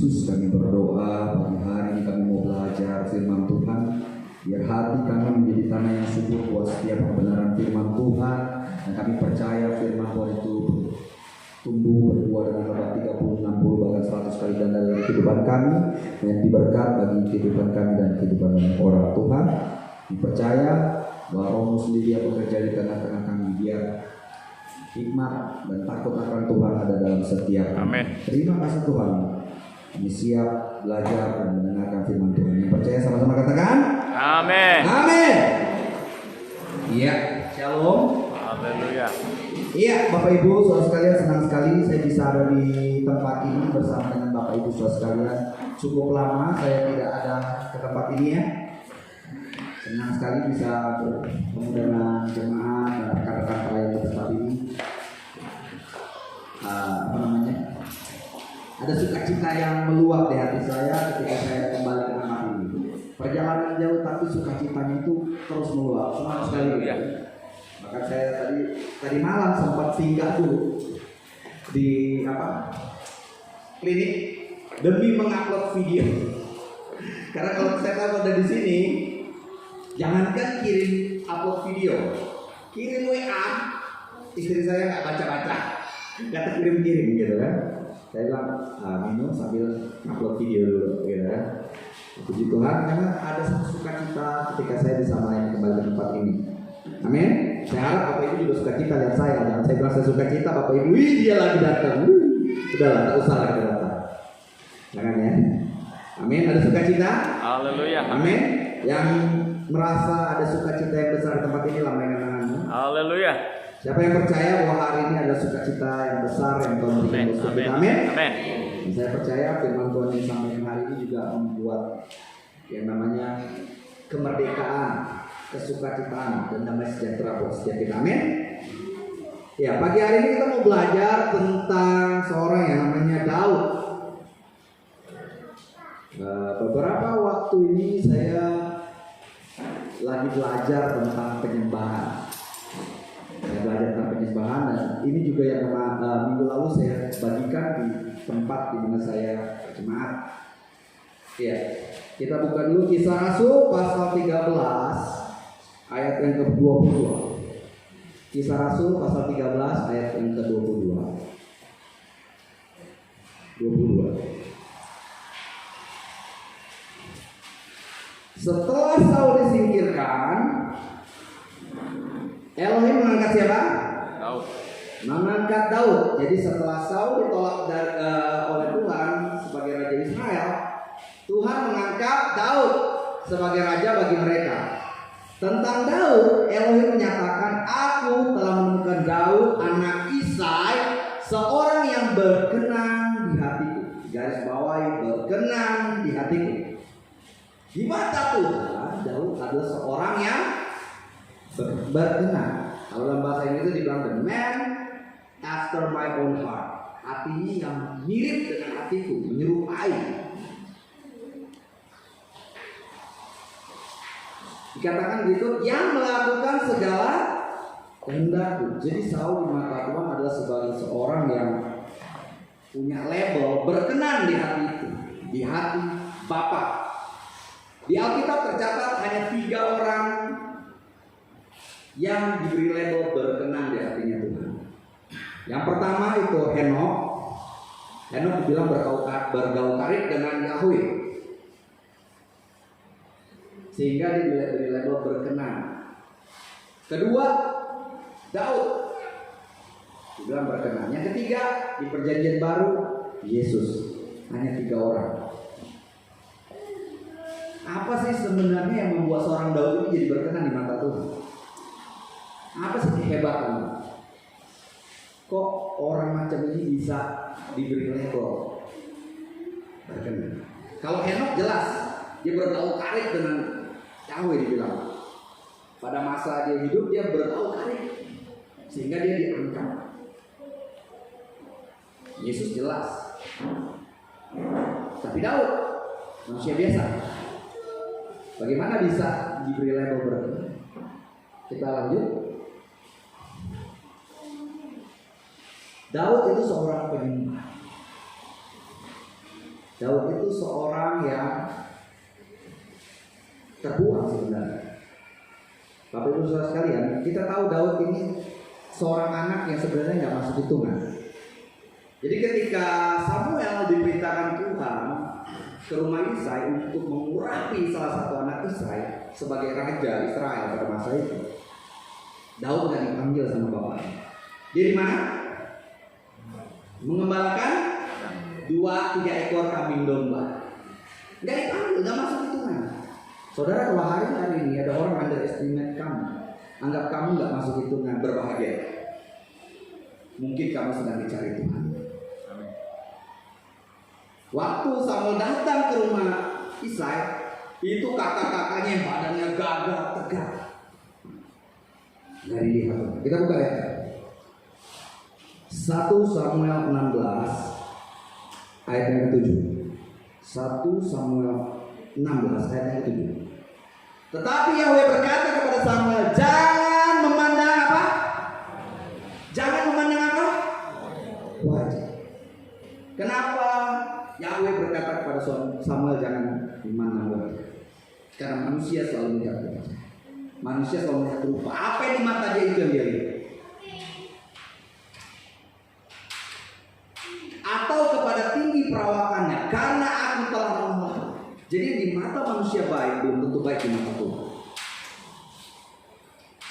Yesus kami berdoa pagi hari ini kami mau belajar firman Tuhan. Biar hati kami menjadi tanah yang subur buat setiap kebenaran firman Tuhan. Dan kami percaya firman Tuhan itu tumbuh berbuah dengan lebat 30, 60 bahkan 100 kali ganda dalam kehidupan kami. Dan diberkat bagi kehidupan kami dan kehidupan orang Tuhan. Dipercaya bahwa Roh sendiri yang bekerja di tengah-tengah kami, biar hikmat dan takut akan Tuhan ada dalam setiap kami. Terima kasih Tuhan. Kami siap belajar dan mendengarkan firman Tuhan. Yang percaya sama-sama katakan Amin. Amin. Iya, shalom. Haleluya. Iya, Bapak Ibu, saudara sekalian, senang sekali saya bisa ada di tempat ini bersama dengan Bapak Ibu saudara sekalian. Cukup lama saya tidak ada ke tempat ini ya. Senang sekali bisa bertemu dengan jemaat dan rekan-rekan pelayan di tempat ini. Ada sukacita yang meluap di hati saya ketika saya kembali ke tempat ini. Perjalanan jauh tapi sukacitanya itu terus meluap. Senang sekali ya. Bahkan saya tadi malam sempat singgah dulu di klinik demi mengupload video. Karena kalau saya tahu ada di sini, jangankan kirim upload video, kirim WA, istri saya nggak baca-baca, nggak kirim-kirim gitu kan. Saya bilang, minum sambil upload video dulu gitu kan. Puji Tuhan karena ada satu sukacita ketika saya bisa melayani kembali ke tempat ini. Amin. Saya harap Bapak Ibu juga sukacita lihat saya. Dan saya bilang saya sukacita, Bapak Ibu, wih dia lagi datang. Udahlah, tak usah lagi datang. Jangan ya. Amin. Ada sukacita? Haleluya. Amin. Yang merasa ada sukacita yang besar di tempat ini, lambaikan tanganmu. Haleluya. Siapa yang percaya bahwa hari ini ada sukacita yang besar yang Tuhan berikan untuk kita? Amin. Amin. Saya percaya firman Tuhan yang disampaikan hari ini juga membuat yang namanya kemerdekaan, kesukacitaan dan damai sejahtera buat setiap kita. Amin. Ya, pagi hari ini kita mau belajar tentang seorang yang namanya Daud. Beberapa waktu ini saya lagi belajar tentang penyembahan. Saya belajar tentang penyembahan dan ini juga yang minggu lalu saya bagikan di tempat di mana saya jemaat. Ya, kita buka dulu Kisah Rasul pasal 13 ayat yang ke-22. Kisah Rasul pasal 13 ayat yang ke-22. 22. Setelah Saul disingkirkan, Elohim mengangkat siapa? Daud. Mengangkat Daud. Jadi setelah Saul ditolak oleh Tuhan sebagai raja Israel, Tuhan mengangkat Daud sebagai raja bagi mereka. Tentang Daud, Elohim menyatakan, aku telah menemukan Daud anak Isai, seorang yang berkenan di hatiku. Garis bawahi, berkenan di hatiku. Di mata Tuhan, Daud adalah seorang yang berkenan. Kalau dalam bahasa Inggris itu dibilang the man after my own heart. Hatinya yang mirip dengan hatiku, menyerupai. Dikatakan gitu, yang melakukan segala kehendakku. Jadi Saul di mata Tuhan adalah sebagai seorang yang punya label berkenan di hati itu, di hati Bapa. Di Alkitab tercatat hanya 3 orang yang diberi label berkenan di hatinya Tuhan. Yang pertama itu Henok. Henok dibilang bergaul karib dengan Yahweh, sehingga dia diberi label berkenan. Kedua, Daud dibilang berkenan. Yang ketiga, di perjanjian baru, Yesus. Hanya 3 orang. Apa sih sebenarnya yang membuat seorang Daud ini jadi berkenan di mata Tuhan? Apa sih kehebatannya? Kok orang macam ini bisa diberi label berkenan? Kalau Henok jelas dia bergaul karib dengan Yahweh dibilang. Pada masa dia hidup dia bergaul karib sehingga dia diangkat. Yesus jelas. Tapi Daud manusia biasa. Bagaimana bisa diberi label berkenan? Kita lanjut. Daud itu seorang penyembah. Daud itu seorang yang terbuang sebenarnya. Bapak Ibu Saudara sekalian, kita tahu Daud ini seorang anak yang sebenarnya nggak masuk hitungan. Jadi ketika Samuel diperintahkan Tuhan ke rumah Isai untuk mengurapi salah satu anak Isai sebagai raja Israel pada masa itu, Daud nggak dipanggil sama bapaknya. Dia di mana? Mengembalakan 2-3 ekor kambing domba. Nggak dipanggil, nggak masuk hitungan. Saudara, kalau hari ini ada orang underestimate kamu, anggap kamu nggak masuk hitungan, berbahagia. Mungkin kamu sedang dicari Tuhan. Waktu Samuel datang ke rumah Isai, itu kakak-kakaknya yang badannya gagah tegak. Nggak dilihat. Kita buka ya. 1 Samuel 16 ayat yang ke-7. 1 Samuel 16 ayat yang ke-7. Tetapi Yahweh berkata kepada Samuel, jangan memandang apa? Jangan memandang apa? Wajah. Kenapa Yahweh berkata kepada Samuel jangan memandang wajah? Karena manusia selalu melihat wajah. Manusia selalu melihat rupa. Apa yang di mata dia itu yang dia lihat. Atau kepada tinggi perawakannya, karena aku telah menolak. Jadi di mata manusia baik belum tentu baik di mata Tuhan.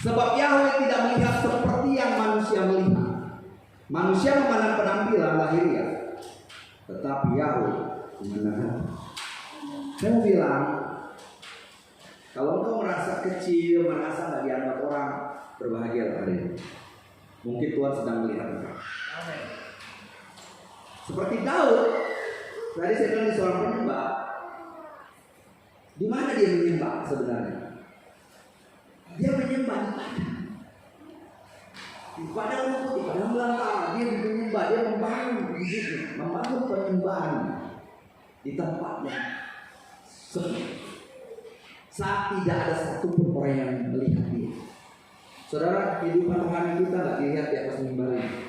Sebab Yahweh tidak melihat seperti yang manusia melihat. Manusia memandang penampilan lahiriah, tetapi Yahweh memandang hati. Saya mau bilang, kalau engkau merasa kecil, merasa nggak dianggap orang, berbahagia hari ini. Mungkin Tuhan sedang melihat engkau. Seperti Daud, tadi saya bilang di seorang penyembah. Di mana dia menyembah sebenarnya? Dia menyembah di padang. Di padang rumput, di padang belantara, dia menyembah, dia membangun hidupnya, membangun penyembahan di tempatnya sepi. Saat tidak ada satupun orang yang melihat dia. Saudara, kehidupan rohani kita nggak dilihat di atas mimbar ini,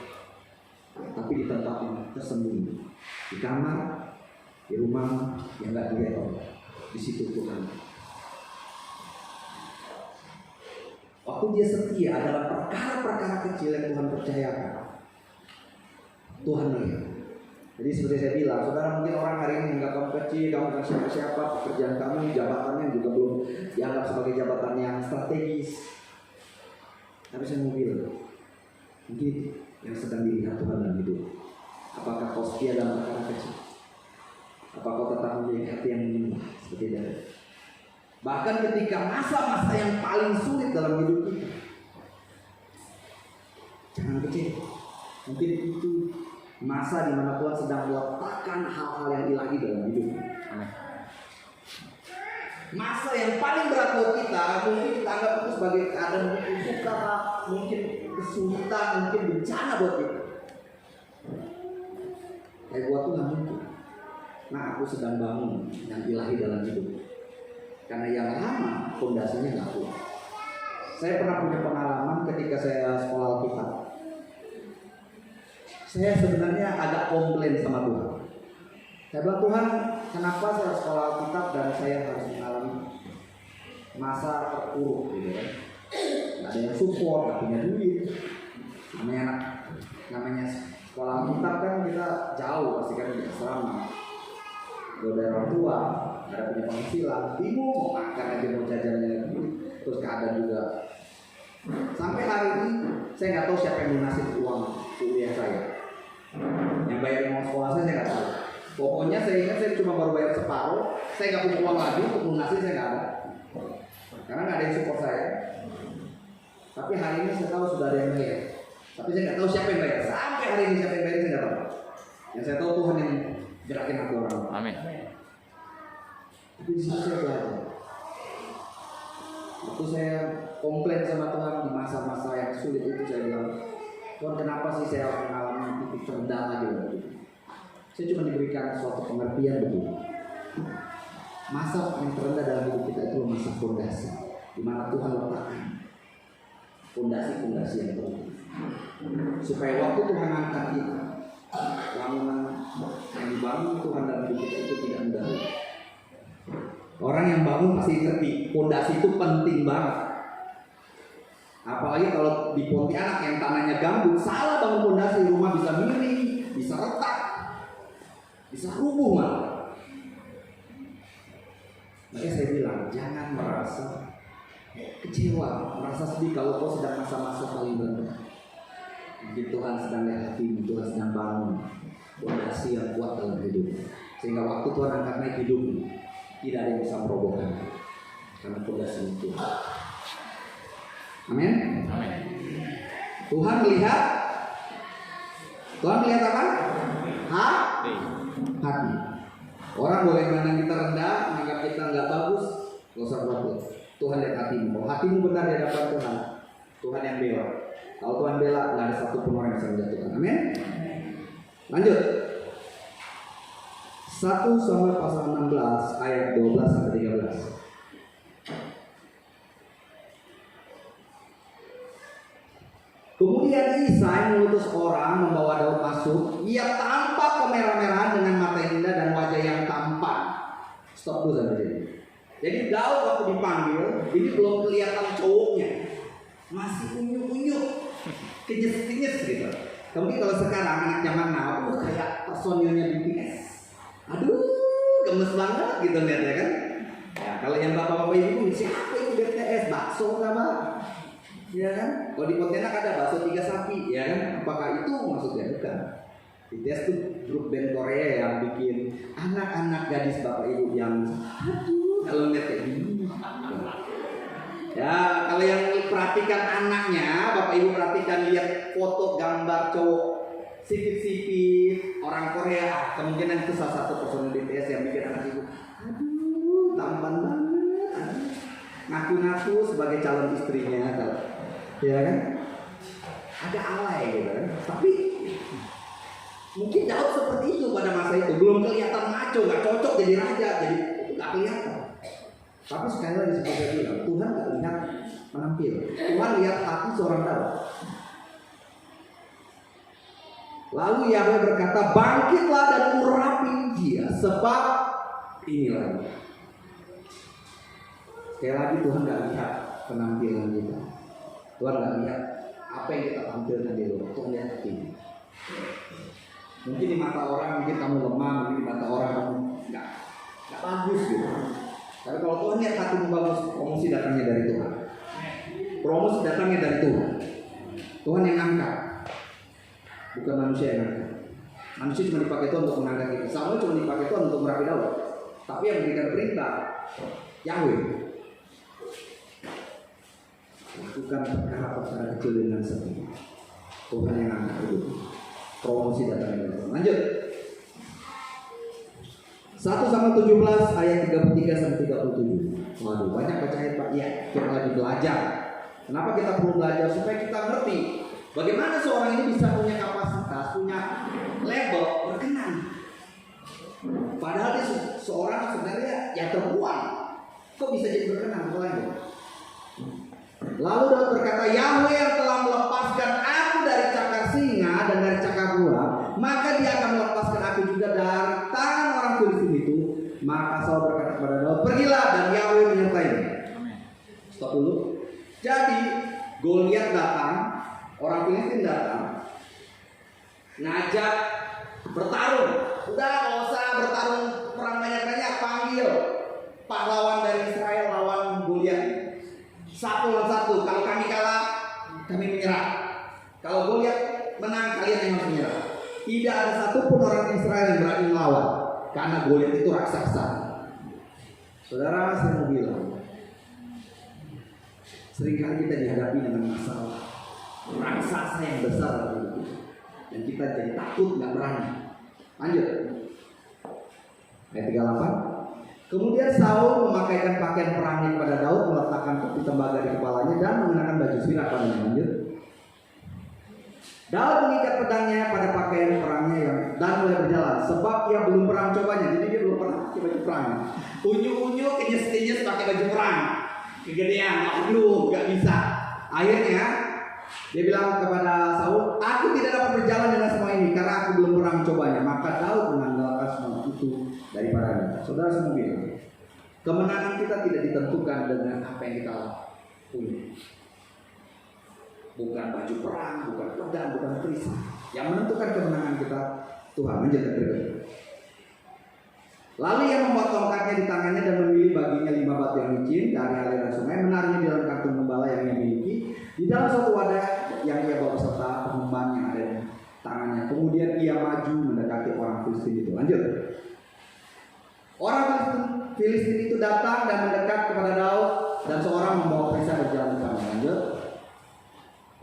tapi di tempat yang tersembunyi, di kamar, di rumah yang nggak dilihat orang. Di situ Tuhan. Waktu dia setia adalah perkara-perkara kecil yang Tuhan percayakan, Tuhan melihat. Jadi seperti saya bilang, saudara mungkin orang hari ini menganggap kamu kecil, kamu bukan siapa-siapa, pekerjaan kamu, jabatannya juga belum dianggap sebagai jabatan yang strategis. Tapi saya mau bilang, mungkin yang sedang dilihat Tuhan dalam hidup. Apakah kau setia dalam perkara kecil? Apakah kau tetap memiliki hati yang menyembah seperti Daud? Bahkan ketika masa-masa yang paling sulit dalam hidup kita, jangan kecil. Mungkin itu masa di mana Tuhan sedang meletakkan hal-hal yang ilahi dalam hidup. Masa yang paling berat buat kita, mungkin kita anggap itu sebagai keadaan mungkin sukar, mungkin kesulitan, mungkin bencana buat kita. Kayak buat Tuhan mungkin. Nah, aku sedang bangun yang ilahi dalam hidup. Karena yang lama fondasinya nggak kuat. Saya pernah punya pengalaman ketika saya sekolah Alkitab. Saya sebenarnya agak komplain sama Tuhan. Saya bilang, Tuhan, kenapa saya sekolah Alkitab dan saya harus mengalami masa terpuruk gitu kan? Nggak ada yang support, nggak punya duit. Namanya sekolah Alkitab kan kita jauh, pasti kan di asrama. Gak ada orang tua, gak ada punya penghasilan, bingung mau makan aja, mau jajannya, terus keadaan juga. Sampai hari ini saya nggak tahu siapa yang lunasin uang kuliah saya. Yang bayar uang sekolah saya nggak tahu. Pokoknya saya ingat saya cuma baru bayar separuh, saya nggak punya uang lagi untuk lunasin, saya nggak ada. Karena nggak ada yang support saya. Tapi hari ini saya tahu sudah ada yang bayar. Tapi saya nggak tahu siapa yang bayar. Sampai hari ini siapa yang bayar saya nggak tahu. Yang saya tahu Tuhan yang gerakin hati orang. Amin. Tapi di situ saya belajar. Waktu saya komplain sama Tuhan di masa-masa yang sulit itu, saya bilang, Tuhan, kenapa sih saya mengalami titik terendah lagi waktu itu? Saya cuma diberikan suatu pengertian begini. Masa yang terendah dalam hidup kita itu masa fondasi, di mana Tuhan letakkan fondasi-fondasi yang teguh, supaya waktu Tuhan angkat kita, Bangunan yang dibangun Tuhan dalam hidup kita itu tidak mudah. Orang yang bangun pasti ngerti fondasi itu penting banget. Apalagi kalau di Pontianak yang tanahnya gambut, salah bangun fondasi, rumah bisa miring, bisa retak, bisa rubuh malah. Makanya saya bilang jangan merasa kecewa, merasa sedih kalau kau sedang masa-masa paling berat. Jadi Tuhan sedang lihat hati, Tuhan sedang bangun fondasi yang kuat dalam hidup, sehingga waktu Tuhan angkat naik hidup tidak ada yang bisa merobohkan karena fondasi itu. Amin. Tuhan melihat apa? Hati. Orang boleh memandang kita rendah, menganggap kita nggak bagus, nggak usah khawatir. Tuhan lihat hatimu. Kalau hatimu benar di hadapan Tuhan, Tuhan yang bela. Kalau Tuhan bela, nggak ada satupun orang yang bisa menjatuhkan. Amin. Lanjut. 1 Samuel pasal 16 ayat 12 sampai 13. Kemudian Isai mengutus orang membawa Daud masuk. Ia tampak kemerah-merahan dengan mata yang indah dan wajah yang tampan. Stop dulu sampai sini. Jadi Daud waktu dipanggil, ini belum kelihatan cowoknya, masih unyu-unyu, kenyes-kenyes gitu. Kemudian kalau sekarang anak zaman now, kayak personilnya BTS. Aduh, gemes banget gitu lihatnya kan. Ya, kalau yang bapak-bapak ibu siapa itu BTS? Bakso sama? Ya kan? Kalau di Pontianak ada bakso 3 sapi, ya kan? Apakah itu maksudnya? Bukan. BTS itu grup band Korea yang bikin anak-anak gadis bapak ibu yang aduh kalau lihat kayak gini. Ya, kalau yang perhatikan anaknya, bapak ibu perhatikan lihat foto gambar cowok sipit-sipit orang Korea, kemungkinan itu salah satu personil BTS yang bikin anak ibu aduh tampan banget, ngaku-ngaku sebagai calon istrinya, ya kan? Ada alay gitu kan? Tapi mungkin Daud seperti itu pada masa itu, belum kelihatan maco, nggak cocok jadi raja, jadi nggak kelihatan. Tapi sekali lagi seperti saya bilang, Tuhan nggak lihat menampil, Tuhan lihat hati seorang Daud. Lalu Yahweh berkata, bangkitlah dan urapi dia, sebab inilah. Sekali lagi Tuhan nggak lihat penampilan kita, Tuhan nggak lihat apa yang kita tampilkan di luar, Tuhan lihat hati. Mungkin di mata orang mungkin kamu lemah, mungkin di mata orang kamu nggak bagus gitu. Tapi kalau Tuhan lihat hatimu bagus, promosi datangnya dari Tuhan. Promosi datangnya dari Tuhan. Tuhan yang angkat, bukan manusia yang angkat. Manusia cuma dipakai Tuhan untuk mengangkat kita. Samuel cuma dipakai Tuhan untuk merapi Daud. Tapi yang memberikan perintah Yahweh. Lakukan perkara-perkara kecil dengan setia. Tuhan yang angkat itu. Promosi datangnya dari Tuhan. Lanjut. 1 Samuel 17 ayat 33 sampai 37. Waduh, banyak baca ayat Pak. Ya, kita lagi belajar. Kenapa kita perlu belajar? Supaya kita ngerti bagaimana seorang ini bisa punya kapasitas, punya label berkenan. Padahal dia seorang sebenarnya yang terbuang. Kok bisa jadi berkenan? Lanjut. Lalu Daud berkata, Yahweh yang telah melepaskan aku dari cakar singa dan dari cakar buah, maka dia akan melepaskan aku juga dari tangan orang Filistin itu. Maka Saul berkata kepada Daud, pergilah dan Yahweh menyertaimu. Stop dulu. Jadi Goliat datang, orang Filistin datang, ngajak bertarung. Udah nggak usah bertarung perang banyak-banyak, panggil pahlawan dari Israel lawan Goliat. 1 lawan 1. Kalau kami kalah, kami menyerah. Kalau Goliat menang, kalian yang harus menyerah. Tidak ada satupun orang Israel yang berani melawan, karena Goliat itu raksasa. Saudara, saya mau bilang, seringkali kita dihadapi dengan masalah raksasa yang besar dan kita jadi takut, nggak berani. Lanjut. Ayat 38. Kemudian Saul memakaikan pakaian perangnya kepada Daud, meletakkan topi tembaga di kepalanya dan mengenakan baju zirah padanya. Lanjut. Daud mengikat pedangnya pada pakaian perangnya dan mulai berjalan, sebab ia belum pernah mencobanya. Jadi dia belum pernah pakai baju perang. Unyu-unyu, kenyes-kenyes pakai baju perang, kegedean, aduh, nggak bisa. Akhirnya dia bilang kepada Saul, aku tidak dapat berjalan dengan semua ini karena aku aku belum pernah mencobanya. Maka Daud menanggalkan semua itu daripadanya. Saudara semua bilang, kemenangan kita tidak ditentukan dengan apa yang kita punya. Bukan baju perang, bukan pedang, bukan perisai. Yang menentukan kemenangan kita Tuhan. Lanjut berikut. Lalu ia membuat tongkatnya di tangannya dan memilih baginya 5 batu yang licin dari aliran sungai, menaruhnya di dalam kantung gembala yang ia miliki, di dalam suatu wadah yang ia bawa beserta pengemban yang ada di tangannya. Kemudian ia maju mendekati orang Filistin itu. Lanjut. Orang Filistin itu datang dan mendekat kepada Daud, dan seorang membawa perisai berjalan depannya. Lanjut.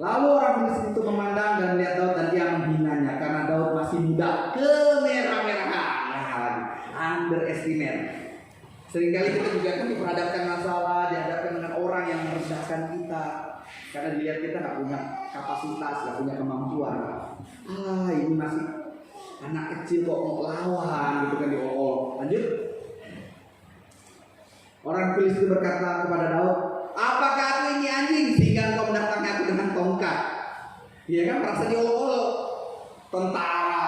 Lalu orang Filistin itu memandang dan melihat Daud, dan dia menghinanya karena Daud masih muda, kemerah-merahan. Underestimate. Seringkali kita juga kan diperhadapkan masalah, dihadapkan dengan orang yang merendahkan kita, karena dilihat kita nggak punya kapasitas, nggak punya kemampuan. Ini masih anak kecil kok mau lawan gitu kan, diolok. Lanjut. Orang Filistin berkata kepada Daud, apakah aku ini anjing sehingga engkau mendatangi aku dengan tongkat? Dia kan merasa diolok-olok. Tentara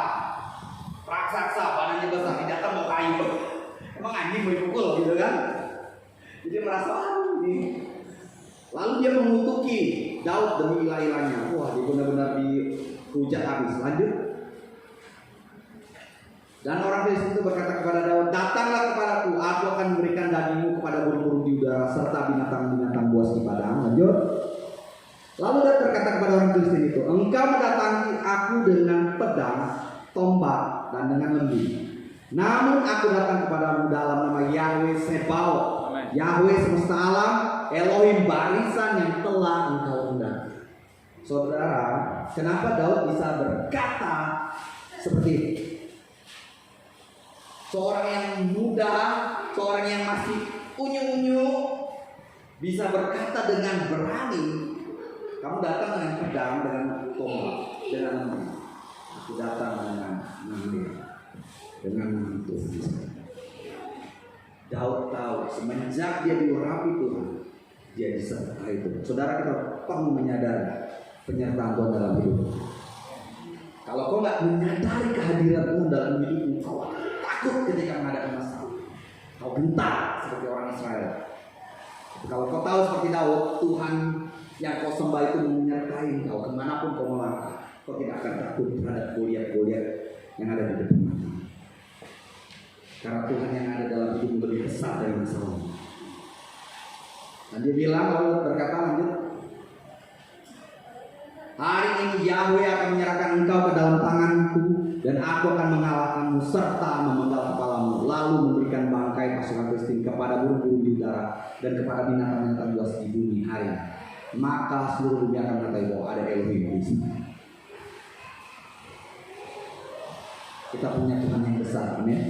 raksasa, badannya besar, datang mau kayu. Emang anjing mau dipukul gitu kan? Jadi merasa ini. Lalu dia mengutuki Daud demi ilah-ilahnya. Wah, dia benar-benar dihujat habis. Lanjut. Dan orang Filistin itu berkata kepada Daud, datanglah kepadaku, aku akan memberikan dagingmu kepada burung-burung di udara serta binatang-binatang buas di padang. Lanjut. Lalu Daud berkata kepada orang Filistin itu, engkau mendatangi aku dengan pedang, tombak, dan dengan lembu. Namun aku datang kepadamu dalam nama Yahweh Sebaot, Yahweh semesta alam, Elohim barisan yang telah engkau undang. Saudara, kenapa Daud bisa berkata seperti itu? Seorang yang muda, seorang yang masih unyu-unyu, bisa berkata dengan berani, kamu datang dengan pedang, dengan tombak, dengan lembu. Aku datang dengan manggil, dengan mantu. Daud tahu semenjak dia diurapi Tuhan, dia disertai itu. Saudara, kita perlu menyadari penyertaan Tuhan dalam hidup. Kalau kau nggak menyadari kehadiran Tuhan dalam hidupmu, kau akan takut ketika menghadapi masalah. Kau gentar seperti orang Israel. Kalau kau tahu seperti Daud, Tuhan yang kau sembah itu menyertai kau kemanapun kau melangkah. Kau tidak akan takut terhadap Goliat-Goliat yang ada di depan mata. Karena Tuhan yang ada dalam hidupmu lebih besar dari masalah. Dan dia bilang, lalu berkata lanjut, hari ini Yahweh akan menyerahkan engkau ke dalam tanganku, dan aku akan mengalahkanmu serta memenggal kepalamu, lalu memberikan bangkai pasukan Filistin kepada burung-burung di udara dan kepada binatang-binatang buas di bumi hari ini. Maka seluruh dunia akan mengetahui bahwa ada Elohim di sini. Kita punya Tuhan yang besar, amin.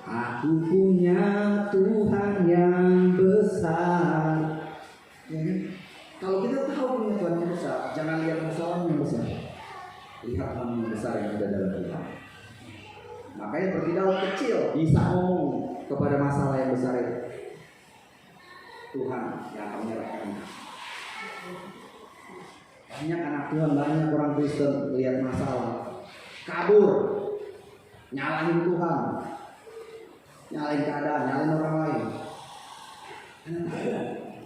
Aku punya Tuhan yang besar. Ya, kalau kita tahu punya Tuhan yang besar, jangan lihat masalah yang besar, lihat Tuhan yang besar yang ada dalam kita. Makanya seperti Daud kecil bisa ngomong kepada masalah yang besar itu, Tuhan yang akan menyerahkan. Banyak anak Tuhan, banyak orang Kristen lihat masalah, kabur, nyalahin Tuhan, nyalahin keadaan, nyalahin orang lain.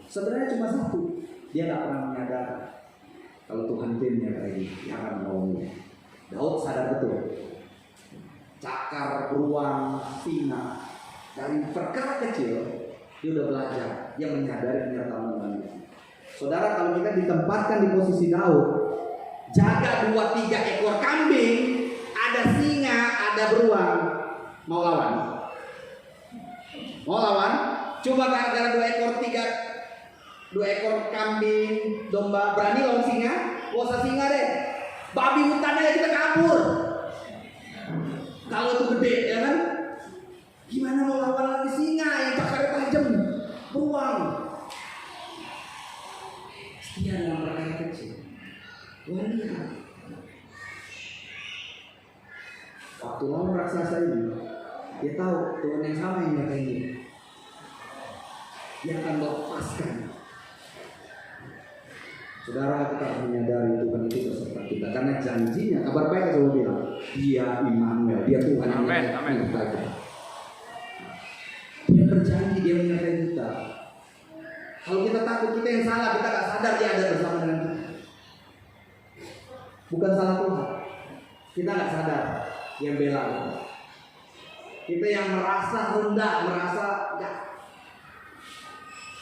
Sebenarnya cuma satu, dia nggak pernah menyadari kalau Tuhan itu menyertai dia akan menolongnya. Daud sadar betul, cakar, beruang, singa, dari perkara kecil dia udah belajar, dia menyadari penyertaan Tuhan. Saudara, kalau kita ditempatkan di posisi Daud, jaga 2-3 ekor kambing, ada singa, ada beruang, mau lawan? Mau lawan? Coba gara-gara 2 ekor kambing, domba, berani lawan singa? Gak usah singa deh, babi hutan aja kita kabur. Kalau itu gede, ya kan? Gimana mau lawan lagi singa yang cakarnya tajam, beruang? Setia dalam perkara kecil. Lihat. Waktu lawan raksasa ini, dia tahu Tuhan yang sama yang nyertai dia. Dia akan melepaskan. Saudara, kita harus menyadari Tuhan itu beserta kita. Karena janjinya, kabar baik yang selalu bilang, Dia Immanuel, Dia Tuhan yang Amin, menyertai amin. kita. Dia berjanji, Dia menyertai kita. Kalau kita takut kita yang salah, kita gak sadar Dia ada bersama dengan kita. Bukan salah Tuhan. Kita gak sadar Dia bela kita. Kita yang merasa rendah, merasa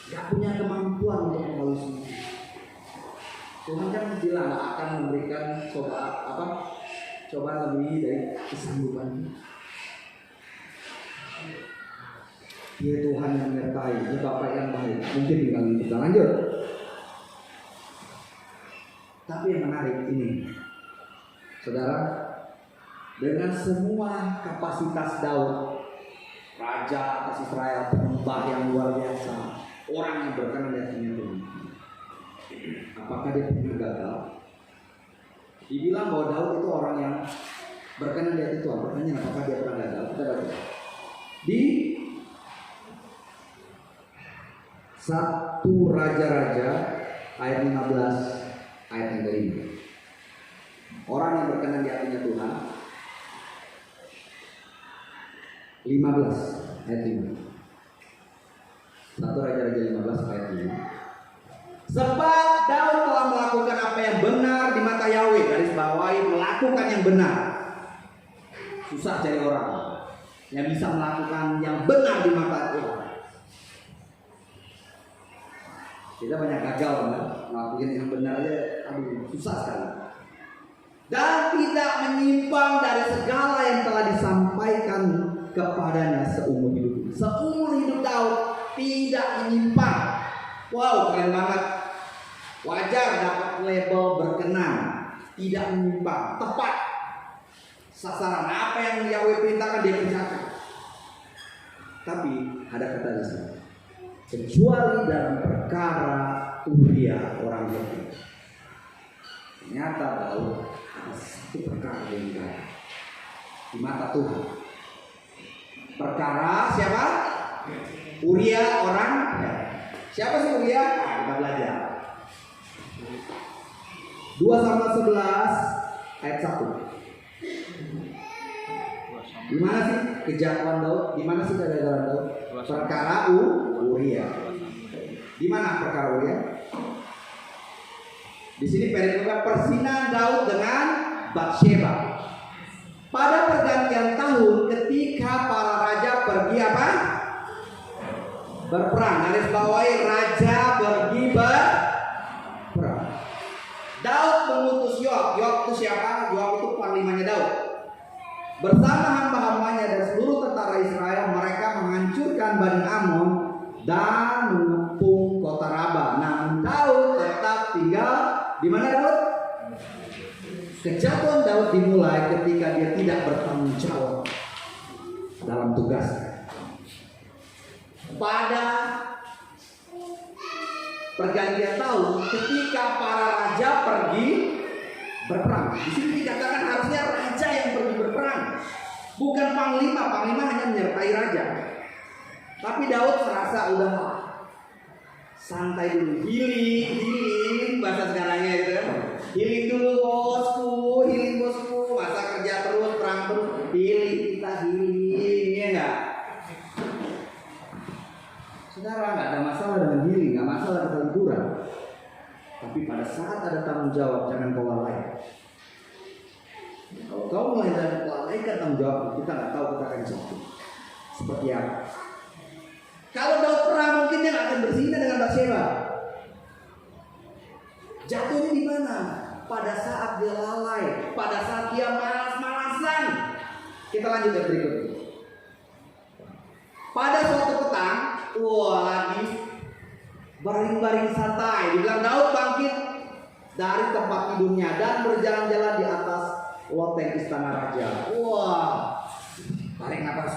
gak punya kemampuan untuk melakukan semua. Tuhan kan bilang gak akan memberikan cobaan lebih dari kesanggupan. Dia Tuhan yang menyertai, Dia Bapa yang baik. Mungkin tinggal kita lanjut. Tapi yang menarik ini, saudara, dengan semua kapasitas Daud, raja atas Israel, penyembah yang luar biasa, orang yang berkenan di hatinya Tuhan, apakah dia pernah gagal? Dibilang bahwa Daud itu orang yang berkenan di hati Tuhan. Pertanyaan, apakah dia pernah gagal? Kita baca di 1 Raja-Raja ayat 15 ayat yang kelima. Orang yang berkenan di hatinya Tuhan, 15 ayat 5. 1 Raja-Raja 15 ayat 5. Sebab Daud telah melakukan apa yang benar di mata Yahweh. Garis bawahi, melakukan yang benar. Susah cari orang yang bisa melakukan yang benar di mata Tuhan. Kita banyak gagal kan, melakukan yang benar aja, susah sekali. Dan tidak menyimpang dari segala yang telah disampaikan kepadanya seumur hidup. Seumur hidup Daud tidak menyimpang. Wow, keren banget. Wajar dapat label berkenan, tidak menyimpang, tepat sasaran. Apa yang Yahweh perintahkan dia kerjakan. Tapi ada kata di sini, kecuali dalam perkara Uria orang Yahudi. Ternyata Daud itu perkara yang baik di mata Tuhan. Perkara siapa? Uria orang Yahudi. Siapa sih Uria? Kita belajar. 2 Samuel 11 ayat 1. Di mana sih kejatuhan Daud? Di mana sih kegagalan Daud? Perkara Uria. Di mana perkara Uria? Di sini perikopnya persinan Daud dengan Batsheba. Pada pergantian tahun ketika para raja pergi apa? Berperang. Garis bawahi, raja pergi berperang. Daud mengutus Yoab. Yoab itu siapa? Yoab itu panglimanya Daud. Bersama hamba-hambanya dan seluruh tentara Israel, mereka menghancurkan Bani Amon dan mengepung kota Raba. Namun Daud tetap tinggal di mana Daud? Kejatuhan Daud dimulai ketika dia tidak bertanggung jawab dalam tugasnya. Pada pergantian tahun ketika para raja pergi berperang. Di sini dikatakan harusnya raja yang pergi berperang, bukan panglima. Panglima hanya menyertai raja. Tapi Daud serasa udah santai dulu, healing bahasa sekarangnya itu kan. Healing dulu bosku, masa kerja terus, perang terus, healing, kita healing, ya enggak? Saudara, nggak ada masalah dengan healing, nggak masalah kita liburan. Tapi pada saat ada tanggung jawab, jangan kau lalai. Kalau kau mulai lalaikan tanggung jawab, kita nggak tahu kita akan jatuh seperti apa. Kalau Daud perang, mungkin dia nggak akan berzina dengan Batsheba. Jatuhnya di mana? Pada saat dia lalai, pada saat dia malas-malasan. Kita lanjut ke berikutnya. Pada suatu petang, lagi baring-baring santai, dibilang Daud bangkit dari tempat tidurnya dan berjalan-jalan di atas loteng istana raja. Tarik nafas.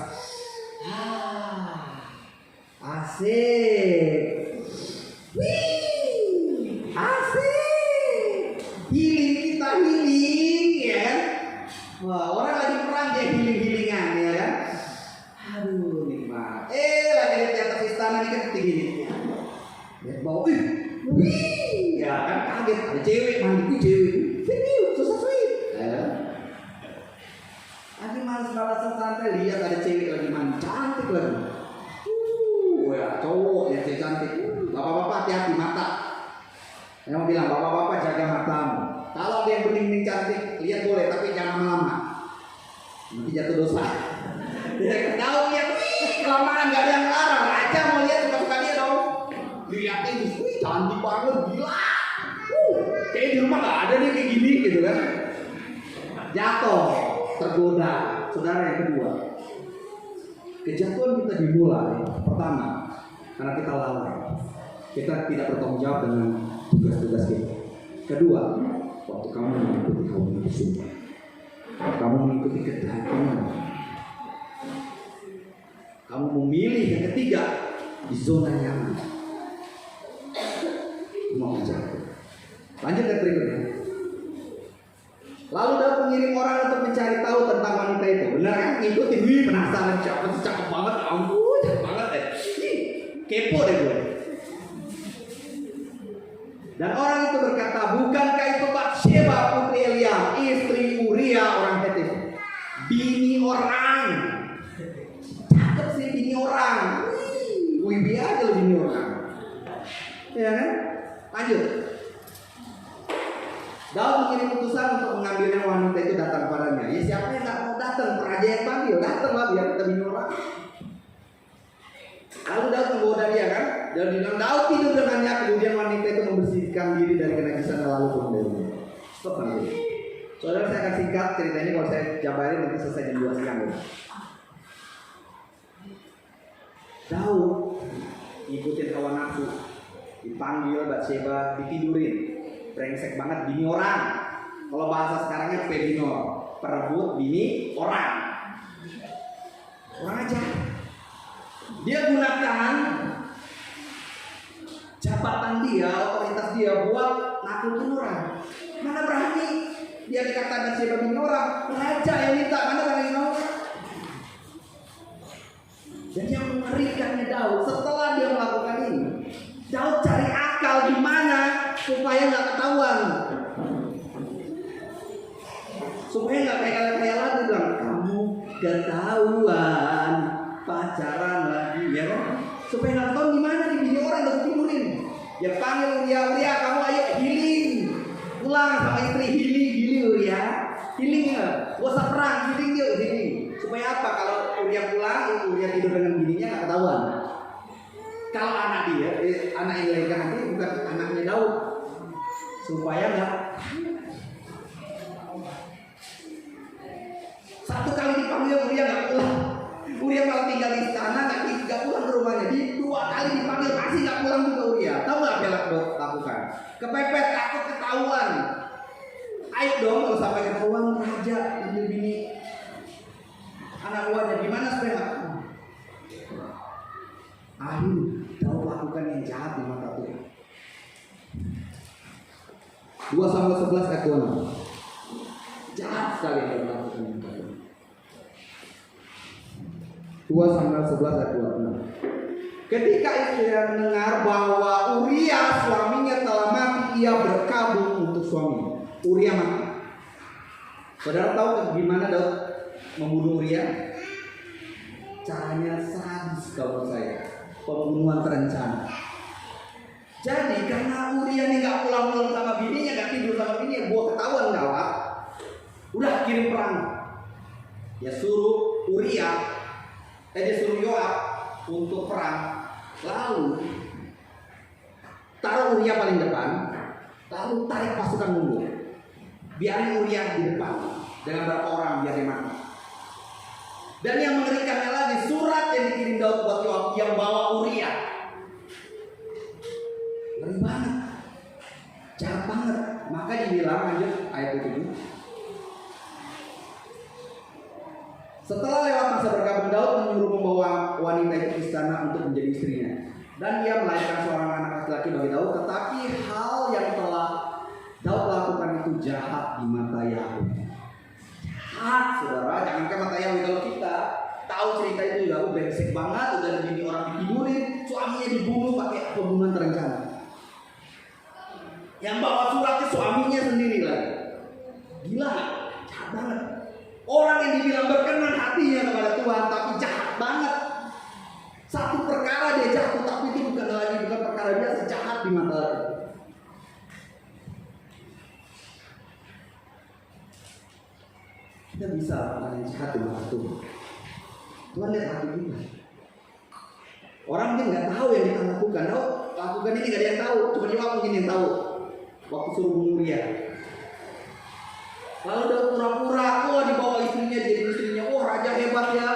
Asik. Wih, asik. Healing, kita healing, ya kan? Wah, orang lagi perang dia healing-healingan, ya kan? Aduh, nikmat. Lagi di atas istana ini kan tinggi nih. Lihat bawah, Wih, ya kan kaget ada cewek mandi cewek. Serius, susah sweet. Lagi malas-malasan santai lihat ada cewek lagi mandi cantik lagi. Ya cowok yang cewek cantik. Bapak-bapak hati-hati mata. Saya mau bilang bapak-bapak jaga matamu. Kalau ada yang bening-bening cantik lihat boleh tapi jangan lama-lama. Nanti jatuh dosa. Ya tahu lihat, kelamaan nggak ada yang larang. Aja mau lihat suka-suka dia dong. Lihatin, cantik banget, gila. Kayak di rumah nggak ada nih kayak gini gitu kan. Jatuh, tergoda. Saudara yang kedua, kejatuhan kita dimulai pertama karena kita lalai. Kita tidak bertanggung jawab dengan tugas-tugas kita. Kedua, waktu kamu mengikuti hawa nafsu, kamu mengikuti kedatangan, kamu memilih. Yang ketiga, di zona nyaman, mau jatuh. Lanjut ke berikutnya. Lalu Daud mengirim orang untuk mencari tahu tentang wanita itu. Benar kan? Ngikutin, wih penasaran, cakep banget, ampun, cakep banget kepo deh gue. Dan orang itu berkata, bukankah itu Batsheba putri Eliam, istri Uria orang Heti? Bini orang. Cakep sih bini orang. Wih biasa loh bini orang. Ya kan? Lanjut. Daud mengirim utusan untuk mengambilnya wanita itu datang padanya. Ya siapa yang nggak mau datang? Peraja yang panggil datang lah biar kita bini orang. Lalu Daud menggoda dia kan. Dan bilang Daud tidur dengannya. Kemudian wanita itu membersihkan diri dari kenajisan lalu pulang dari rumah. Stop nanti. Saudara saya akan singkat cerita ini. Kalau saya jabarin nanti selesai jam 2 siang. Daud ikutin hawa nafsu, dipanggil Batsheba, ditidurin. Brengsek banget bini orang. Kalau bahasa sekarangnya pedinor, perebut bini orang. Orang aja. Dia gunakan jabatan dia, otoritas dia buat naklukin orang. Mana berani dia dikatakan siapa bini orang? Raja yang minta, mana berani orang? Dan yang mengerikannya Daud, setelah dia melakukan ini, Daud cari akal gimana supaya nggak ketahuan, supaya nggak kayak lagi bilang kamu ketahuan pacaran lagi, ya kan? Supaya nggak tahu gimana nih bini orang udah tidurin. Ya panggil Uria, kamu ayo healing, pulang sama istri healing Uria, healing nggak? Gak usah perang, healing yuk healing. Supaya apa? Kalau Uria pulang, Uria tidur dengan bininya nggak ketahuan. Kalau anak dia, anak yang dilahirkan nanti bukan anaknya Daud, supaya nggak. Satu kali dipanggil Uria nggak pulang, Uria malah tinggal di istana, nggak pulang ke rumahnya. Di 2 kali dipanggil masih nggak pulang juga Uria. Tahu nggak apa yang Daud lakukan? Kepepet, takut ketahuan. Aib dong kalau sampai ketahuan raja ambil bini anak buahnya, gimana supaya nggak tahu? Akhirnya Daud lakukan yang jahat di mata Tuhan. 2 Samuel 11 ayat 26. Jahat sekali yang Daud lakukan di mata Tuhan. 2 Samuel 11 ayat 26. Ketika Israel mendengar bahwa Uria suaminya telah mati, ia berkabung untuk suaminya. Uria mati. Saudara tahu gimana Daud membunuh Uria? Caranya sadis kalau saya. Pembunuhan terencana. Jadi karena Uria ini nggak pulang-pulang sama bininya, nggak tidur sama bininya, gua ketahuan gawat. Udah kirim perang. Ya suruh Uria, dia suruh Yoab untuk perang. Lalu taruh Uria paling depan, lalu tarik pasukan mundur. Biarin Uria di depan dengan berapa orang biar dia mati. Dan yang mengerikannya lagi, surat yang dikirim Daud buat Yoab yang bawa Uria. Ngeri banget, jahat banget. Maka dibilang lanjut ayat 7. Setelah lewat masa berkabung, Daud menyuruh membawa wanita itu ke istana untuk menjadi istrinya. Dan ia melahirkan seorang anak laki-laki bagi Daud. Tetapi hal yang telah Daud lakukan itu jahat di mata Yahweh. Saudara, jangankan mata Yahweh, kalau kita tahu cerita itu juga brengsek banget, udah ada bini orang ditidurin, suaminya dibunuh pakai pembunuhan terencana. Yang bawa suratnya suaminya sendiri lagi. Gila, jahat banget. Orang yang dibilang berkenan hatinya kepada Tuhan, tapi jahat banget. Satu perkara dia jatuh, tapi itu bukan perkara biasa, jahat di mata Allah. Kita bisa orang yang jahat di mata Tuhan. Tuhan lihat hati kita. Orang mungkin nggak tahu yang kita lakukan. Lakukan ini nggak ada yang tahu, cuma dia mungkin yang tahu. Waktu suruh bunuh Uria. Lalu udah pura-pura, dibawa istrinya jadi istrinya. Raja hebat ya.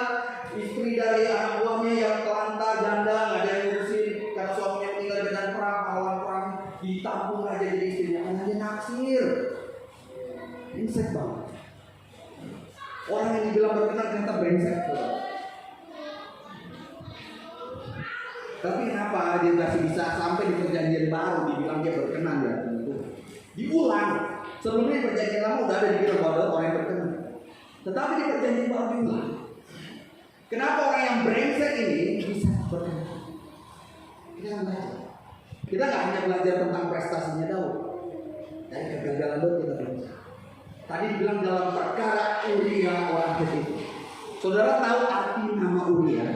Istri dari anak buahnya yang telantar, janda, nggak ada yang ngurusin. Karena suaminya meninggal di medan perang, pahlawan perang, ditampung aja jadi istrinya. Karena dia naksir. Brengsek banget. Orang yang dibilang berkenan ternyata brengsek. Tapi kenapa dia masih bisa sampai di perjanjian baru dibilang dia berkenan ya? Diulang. Sebelumnya perjanjian lama udah ada dibilang bahwa orang yang berkenan. Tetapi di perjanjian baru diulang. Kenapa orang yang brengsek ini bisa berkenan? Kita akan belajar. Kita nggak hanya belajar tentang prestasinya Daud. Dari kegagalan Daud kita belajar. Tadi dibilang dalam perkara Uria orang Heti. Saudara tahu arti nama Uria?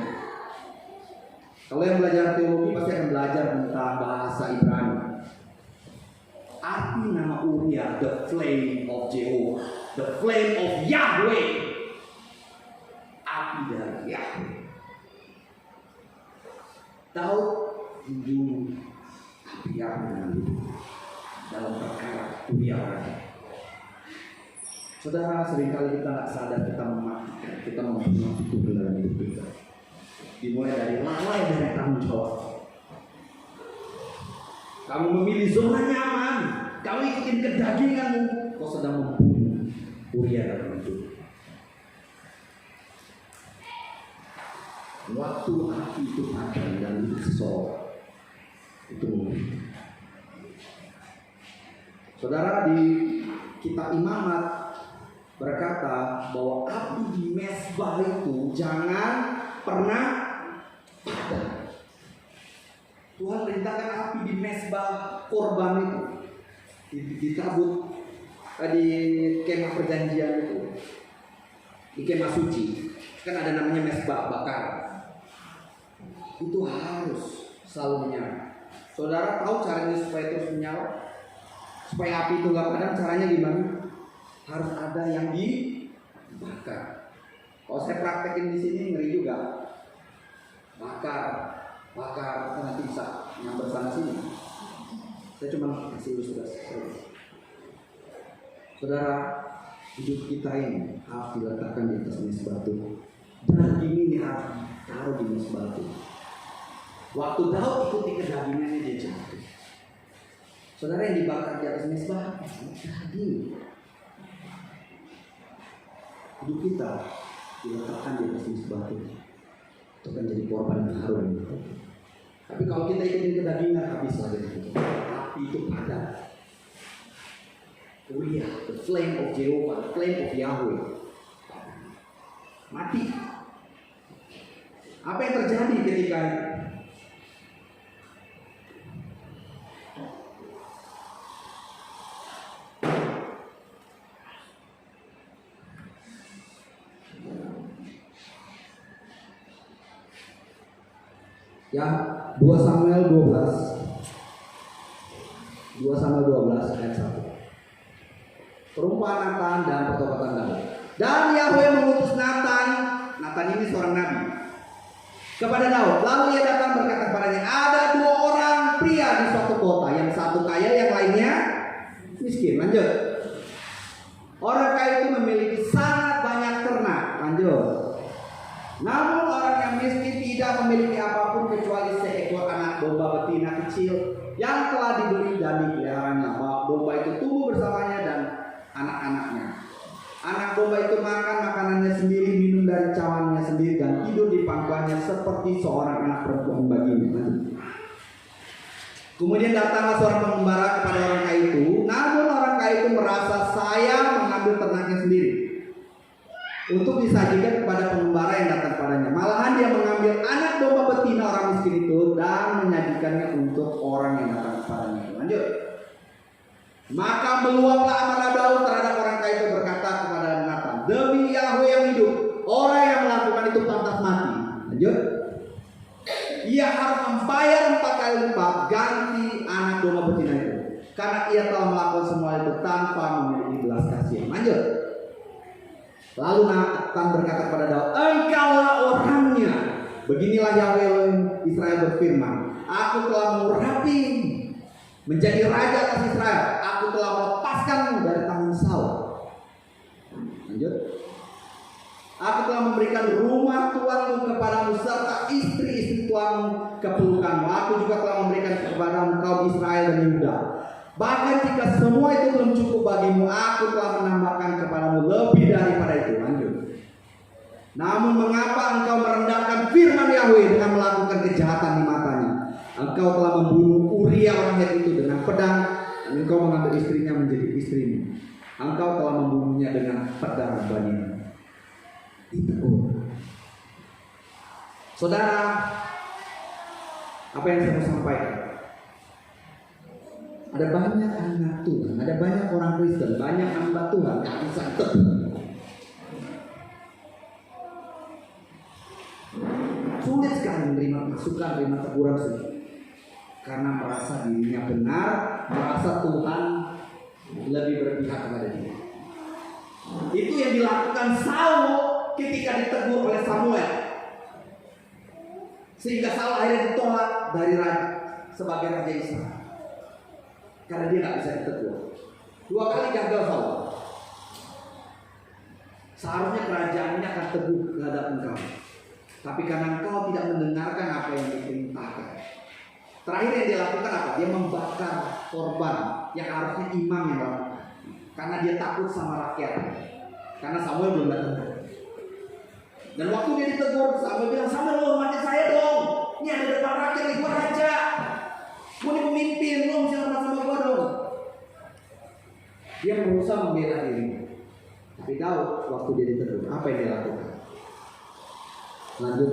Kalau yang belajar teologi pasti akan belajar tentang bahasa Ibrani. Arti nama Uria, the flame of Jehovah, the flame of Yahweh. Api dari Yahweh. Daud menjunjung api Yahweh dalam perkara Uria orang Heti. Saudara, seringkali kita tidak sadar kita mematikan, kita membunuh itu dalam hidup kita. Dimulai dari lalai dari tanggung jawab. Kamu memilih zona nyaman, kamu ikutin kedaginganmu, kau sedang membunuh Uria dalam hidup. Waktu api itu ada dalam hidup seseorang, itu membunuh. Saudara, di kitab Imamat berkata bahwa api di mezbah itu jangan pernah padam. Tuhan perintahkan api di mezbah korban itu ditabut di kemah perjanjian itu, di kemah suci kan ada namanya mezbah bakar. Itu harus selalu menyala. Saudara tahu caranya supaya terus menyala, supaya api itu nggak padam? Caranya gimana? Harus ada yang dibakar. Kalau saya praktekin di sini ngeri juga. Bakar, nanti bisa nyamper sana sini. Saya cuma kasih ilustrasi. Saudara, hidup kita ini harus diletakkan di atas mezbah batu. Daging ini harus taruh di mezbah batu. Waktu Daud ikuti kedagingannya dia jatuh. Saudara, yang dibakar di atas mezbah daging. Hidup kita diletakkan di atas mezbah itu akan jadi korban yang harum. Tapi kalau kita ikutin kedagingan, habis lagi itu. Api itu padam. Uria, the flame of Jehovah, the flame of Yahweh, mati. Apa yang terjadi ketika itu? Ya, 2 Samuel 12 ayat 1. Perumpamaan Natan dan pertobatan Daud. Dan Yahweh mengutus Natan ini seorang nabi, kepada Daud. Lalu ia datang berkata kepadanya, ada 2 orang pria di suatu kota, yang satu kaya, yang lainnya miskin. Lanjut. Orang kaya itu memiliki sangat banyak ternak. Lanjut. Namun orang yang miskin tidak memiliki apapun kecuali seekor anak domba betina kecil yang telah dibeli dan dipeliharanya. Domba itu tumbuh bersamanya dan anak-anaknya. Anak domba itu makan makanannya sendiri, minum dari cawannya sendiri, dan tidur di pangkuannya seperti seorang anak perempuan baginya. Kemudian datanglah seorang pengembara kepada orang kaya itu. Namun orang kaya itu merasa sayang mengambil ternaknya sendiri untuk disajikan kepada pengembara yang datang padanya. Malahan dia mengambil anak domba betina orang miskin itu dan menyajikannya untuk orang yang datang kepadanya. Lanjut. Maka meluaplah amarah Daud terhadap orang kaya itu, berkata kepada Nathan, demi Yahweh yang hidup, orang yang melakukan itu pantas mati. Lanjut. Ia harus membayar 4 kali lipat ganti anak domba betina itu, karena ia telah melakukan semua itu tanpa memiliki belas kasihan. Lanjut. Lalu Nathan berkata kepada Daud, engkaulah orangnya. Beginilah Yahweh Israel berfirman, aku telah mengurapi menjadi raja atas Israel. Aku telah melepaskanmu dari tangan Saul. Lanjut. Aku telah memberikan rumah tuanmu kepadamu serta istri-istri tuanmu kepelukanmu. Aku juga telah memberikan kepadamu kaum Israel dan Yehuda. Bahkan jika semua itu belum cukup bagimu, aku telah menambahkan kepadamu lebih daripada itu. Lanjut. Namun mengapa engkau merendahkan firman Yahweh dengan melakukan kejahatan di matanya? Engkau telah membunuh Uria orang Het itu dengan pedang, dan engkau mengambil istrinya menjadi istrimu. Engkau telah membunuhnya dengan pedang Bani. Ditegur. Saudara, apa yang saya mau sampaikan? Ada banyak anak Tuhan, ada banyak orang Kristen, banyak hamba Tuhan yang bisa tegur. Sulit sekali menerima masukan, menerima teguran sulit. Karena merasa dirinya benar, merasa Tuhan lebih berpihak kepada dia. Itu yang dilakukan Saul ketika ditegur oleh Samuel, sehingga Saul akhirnya ditolak dari raja sebagai raja Israel karena dia nggak bisa ditegur. 2 kali gagal Saul. Seharusnya kerajaan ini akan teguh terhadap engkau, tapi karena engkau tidak mendengarkan apa yang diperintahkan. Terakhir yang dia lakukan apa? Dia membakar korban yang harusnya imam yang lakukan, karena dia takut sama rakyat. Karena Samuel belum datang. Dan waktu dia ditegur, Samuel bilang, Samuel hormati saya dong. Ini ada depan rakyat, nih gua raja, gua ini pemimpin, lu mesti hormat sama gua dong. Dia berusaha membela diri. Tapi tahu waktu dia ditegur, apa yang dia lakukan? Lanjut.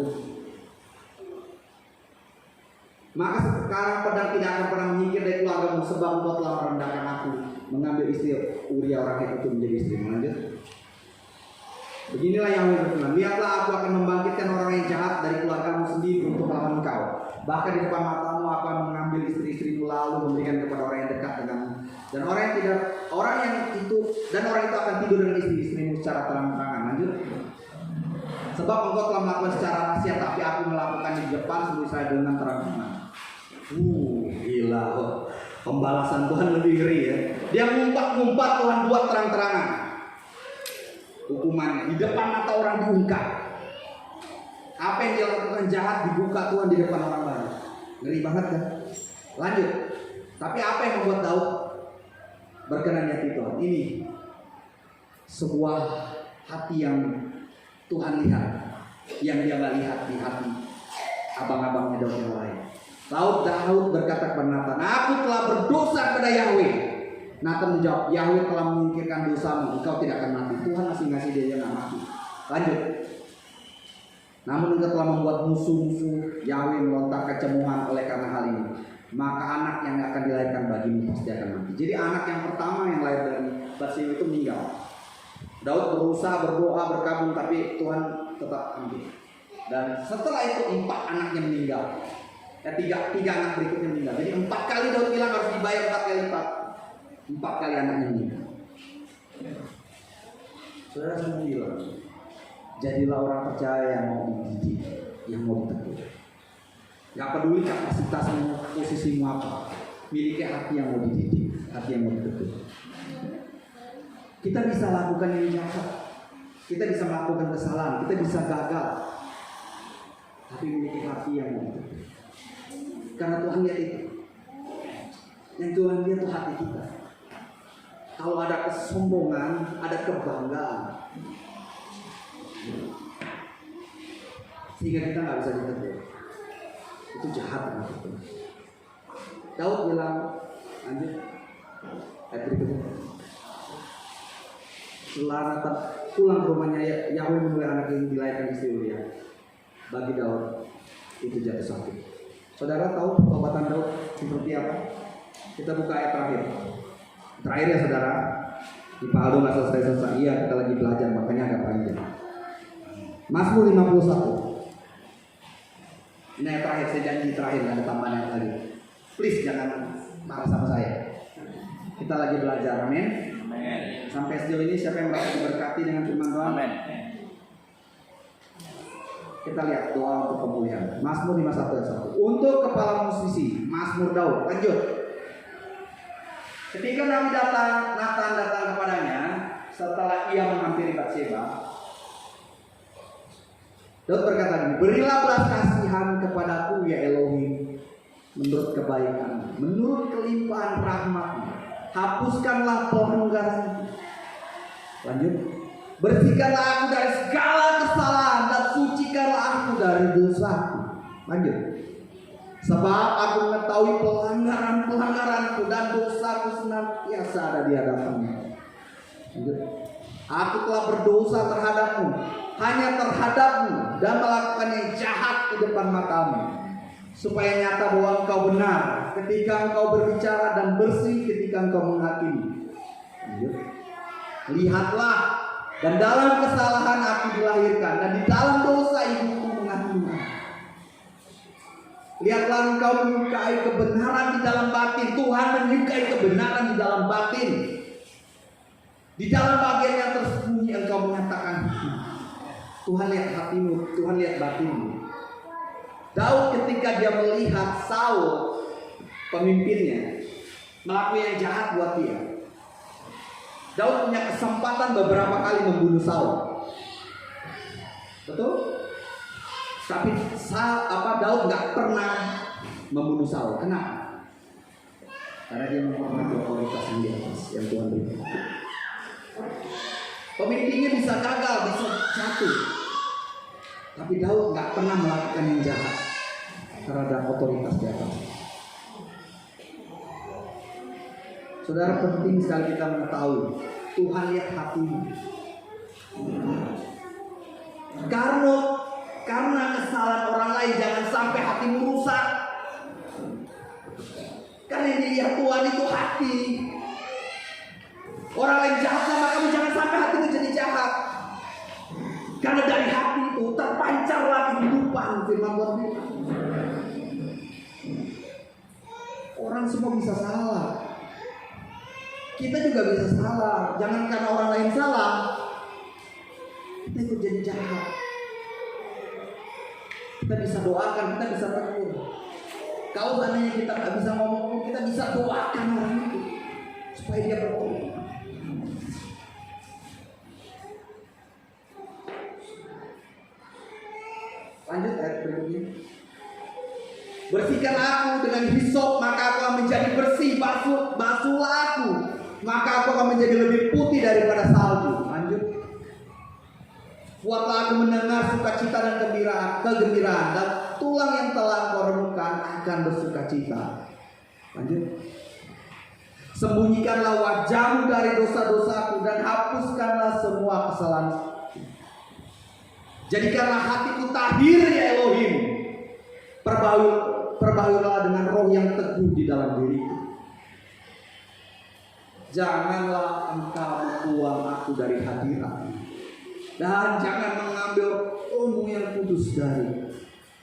Maka sekarang pedang tidak akan pernah menyingkir dari keluargamu, sebab engkau telah merendahkan aku, mengambil istri Uria orang Het itu menjadi istri. Lanjut. Beginilah yang berfirman, lihatlah aku akan membangkitkan orang yang jahat dari keluargamu sendiri untuk melawan engkau. Bahkan di depan matamu aku akan mengambil istri-istrimu lalu memberikan kepada orang yang dekat denganmu. Dan orang itu akan tidur dengan istri-istrimu secara terang-terangan. Lanjut. Sebab engkau telah melakukan secara rahasia, tapi aku melakukan di depan seluruh Israel dengan terang-terangan. Gila. Pembalasan Tuhan lebih ngeri ya. Dia ngumpat-ngumpat, Tuhan buat terang-terangan. Hukumannya di depan mata orang diungkap. Apa yang dia lakukan jahat dibuka Tuhan di depan orang banyak. Ngeri banget kan? Lanjut. Tapi apa yang membuat Daud berkenan di hati Tuhan? Ini sebuah hati yang Tuhan lihat, yang dia gak lihat di hati abang-abangnya Daud yang lain. Daud berkata kepada Nathan, aku telah berdosa kepada Yahweh. Nathan menjawab, Yahweh telah menyingkirkan dosamu, engkau tidak akan mati. Tuhan masih ngasih dia nggak mati. Lanjut. Namun engkau telah membuat musuh-musuh Yahweh melontar kecemoohan oleh karena hal ini. Maka anak yang akan dilahirkan bagimu pasti akan mati. Jadi anak yang pertama yang lahir dari Batseba itu meninggal. Daud berusaha berdoa berkabung, tapi Tuhan tetap ambil. Dan setelah itu 4 anaknya meninggal. Tiga anak berikutnya meninggal. Jadi 4 kali Daud bilang harus dibayar 4 kali lipat. 4 kali anaknya meninggal. Saudara saya bilang, jadilah orang percaya yang mau dididik, yang mau ditegur. Gak peduli kapasitasmu, posisimu apa, miliki hati yang mau dididik, hati yang mau ditegur. Kita bisa lakukan yang jahat, kita bisa melakukan kesalahan, kita bisa gagal, tapi miliki hati yang mau ditegur. Karena Tuhan lihat itu. Yang Tuhan lihat itu hati kita. Kalau ada kesombongan, ada kebanggaan, sehingga kita nggak bisa ditegur, itu jahat banget itu. Daud bilang, lanjut ayat berikutnya. Setelah Nathan pulang ke rumahnya, Yahweh menulis anak yang dilahirkan istri Uria. Bagi Daud itu jatuh sakit. Saudara tahu pertobatan Daud seperti apa? Kita buka ayat terakhir. Terakhir ya saudara, di Pak Aldo nggak selesai-selesai. Iya, kita lagi belajar, makanya agak panjang. Mazmur 51. Ini yang terakhir, saya janji terakhir, ada tambahan yang tadi. Please jangan marah sama saya. Kita lagi belajar, amin. Sampai sejauh ini siapa yang merasa diberkati dengan firman Tuhan? Amin. Kita lihat doa untuk pemulihan. Mazmur 51 ayat 1. Untuk kepala musisi, Mazmur Daud. Lanjut. Ketika Natan datang kepadanya setelah ia menghampiri Batseba, Daud berkata, berilah belas kasihan kepadaku ya Elohim, menurut kebaikan, menurut kelimpahan rahmat-Mu, hapuskanlah pelanggaran. Lanjut. Bersihkanlah aku dari segala kesalahan dan sucikanlah aku dari dosaku. Lanjut. Sebab aku mengetahui pelanggaran-pelanggaranku dan dosaku senantiasa ada di hadapan-Mu. Lanjut. Aku telah berdosa terhadap-Mu, hanya terhadap-Mu, dan melakukan yang jahat di depan mata-Mu, supaya nyata bahwa Engkau benar ketika Engkau berbicara dan bersih ketika Engkau menghakimi. Lanjut. Lihatlah, dan dalam kesalahan aku dilahirkan, dan di dalam dosa ibuku mengandung. Lihatlah, Engkau menyukai kebenaran di dalam batin. Tuhan menyukai kebenaran di dalam batin. Di dalam bagian yang tersembunyi Engkau menyatakan hikmat. Tuhan lihat hatimu, Tuhan lihat batinmu. Daud ketika dia melihat Saul, pemimpinnya, melakukan yang jahat buat dia, Daud punya kesempatan beberapa kali membunuh Saul. Betul? Tapi Daud nggak pernah membunuh Saul. Kenapa? Karena dia menghormati otoritas yang di atas, yang Tuhan berikan. Pemimpinnya bisa gagal, bisa jatuh, tapi Daud nggak pernah melakukan yang jahat terhadap otoritas di atas. Saudara, penting sekali kita mengetahui Tuhan lihat hatimu. Karena kesalahan orang lain jangan sampai hatimu rusak. Karena yang dilihat Tuhan itu hati. Orang lain jahat sama kamu, jangan sampai hatimu jadi jahat. Karena dari hati itu terpancarlah kehidupan, firman Tuhan bilang. Orang semua bisa salah. Kita juga bisa salah. Jangan karena orang lain salah kita ikut jadi jahat. Kita bisa doakan, kita bisa tegur. Kalau seandainya kita nggak bisa ngomong, kita bisa doakan orang itu supaya dia bertobat. Lanjut ayat berikutnya. Bersihkan aku dengan hisop, maka aku akan menjadi bersih. Basuhlah aku, maka aku akan menjadi lebih putih daripada salju. Lanjut. Buatlah aku mendengar sukacita dan kegembiraan, dan tulang yang telah Kau remukkan akan bersukacita. Lanjut. Sembunyikanlah wajahmu dari dosa-dosaku dan hapuskanlah semua kesalahan. Jadikanlah hatiku tahir ya Elohim. Perbaharui dengan roh yang teguh di dalam diriku. Janganlah Engkau membuang aku dari hadirat, dan jangan mengambil rohmu yang kudus dari.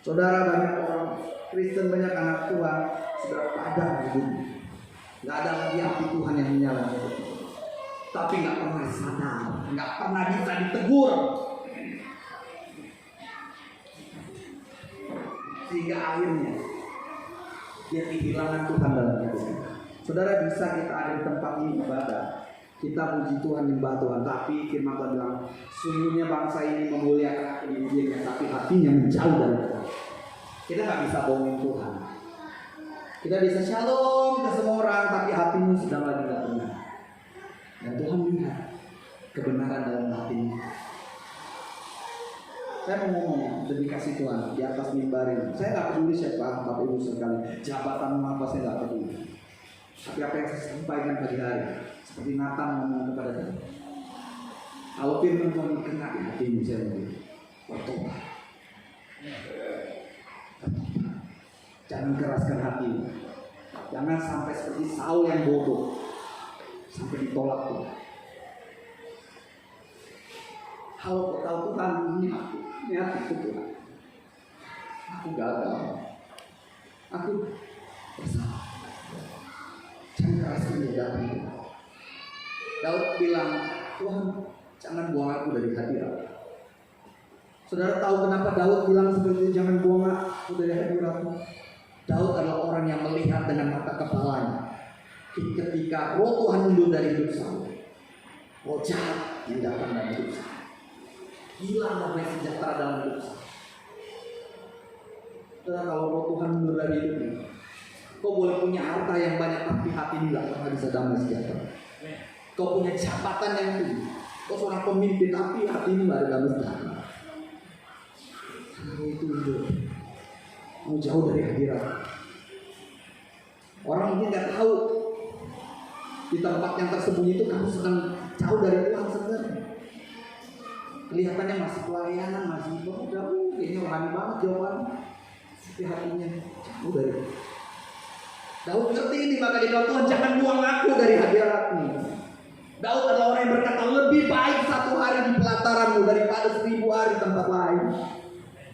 Saudara, banyak orang Kristen, banyak anak Tuhan sudah padam hidupnya. Gak ada lagi api Tuhan yang menyala. Tapi gak pernah sadar, gak pernah bisa ditegur, sehingga akhirnya dia kehilangan Tuhan dalam hidupnya. Saudara, bisa kita ada di tempat ini ibadah, kita puji Tuhan, menyembah Tuhan, tapi firman Tuhan bilang, sungguhnya bangsa ini memuliakan aku di dirinya, tapi hatinya menjauh dari Tuhan. Kita gak bisa bohongin Tuhan. Kita bisa shalom ke semua orang, tapi hatimu sedang lagi gak benar. Dan Tuhan melihat kebenaran dalam hatimu. Saya mau ngomong demi kasih Tuhan di atas mimbar ini. Saya gak peduli siapa Bapak Ibu sekali, jabatan apa, saya gak peduli. Tapi apa yang saya sampaikan pagi hari, seperti Natan ngomong kepada saya, kalau firman Tuhan kena di hatimu, saya bilang, bertobat. Jangan keraskan hati. Jangan sampai seperti Saul yang bodoh. sampai ditolak Tuhan. Kalau kau tahu Tuhan, ini hatiku Tuhan. Aku gagal. Aku bersalah. Jangan keraskan hati. Daud bilang, Tuhan, jangan buang aku dari hadirat. Saudara tahu kenapa Daud bilang seperti itu, jangan buang aku dari hadiratmu? Daud adalah orang yang melihat dengan mata kepalanya. Ketika roh Tuhan mundur dari hidup Saul, roh jahat yang datang dalam hidup Saul, hilang damai sejahtera dalam hidup Saul. Saudara, kalau roh Tuhan mundur dari hidupmu, kau boleh punya harta yang banyak tapi hati ini tidak pernah bisa damai sejahtera. Kau punya jabatan yang tinggi, kau seorang pemimpin tapi hati ini tidak ada damai sejahtera. Karena itu hidup mau jauh dari hadirat. Orang mungkin nggak tahu di tempat yang tersembunyi itu kamu sedang jauh dari Tuhan sebenarnya. Kelihatannya masih pelayanan, masih udah kayaknya rohani banget jawabannya. Tapi hatinya jauh dari. Daud ngerti ini, maka dia bilang, Tuhan jangan buang aku dari hadirat-Mu. Daud adalah orang yang berkata, lebih baik 1 hari di pelataran-Mu daripada 1000 hari di tempat lain.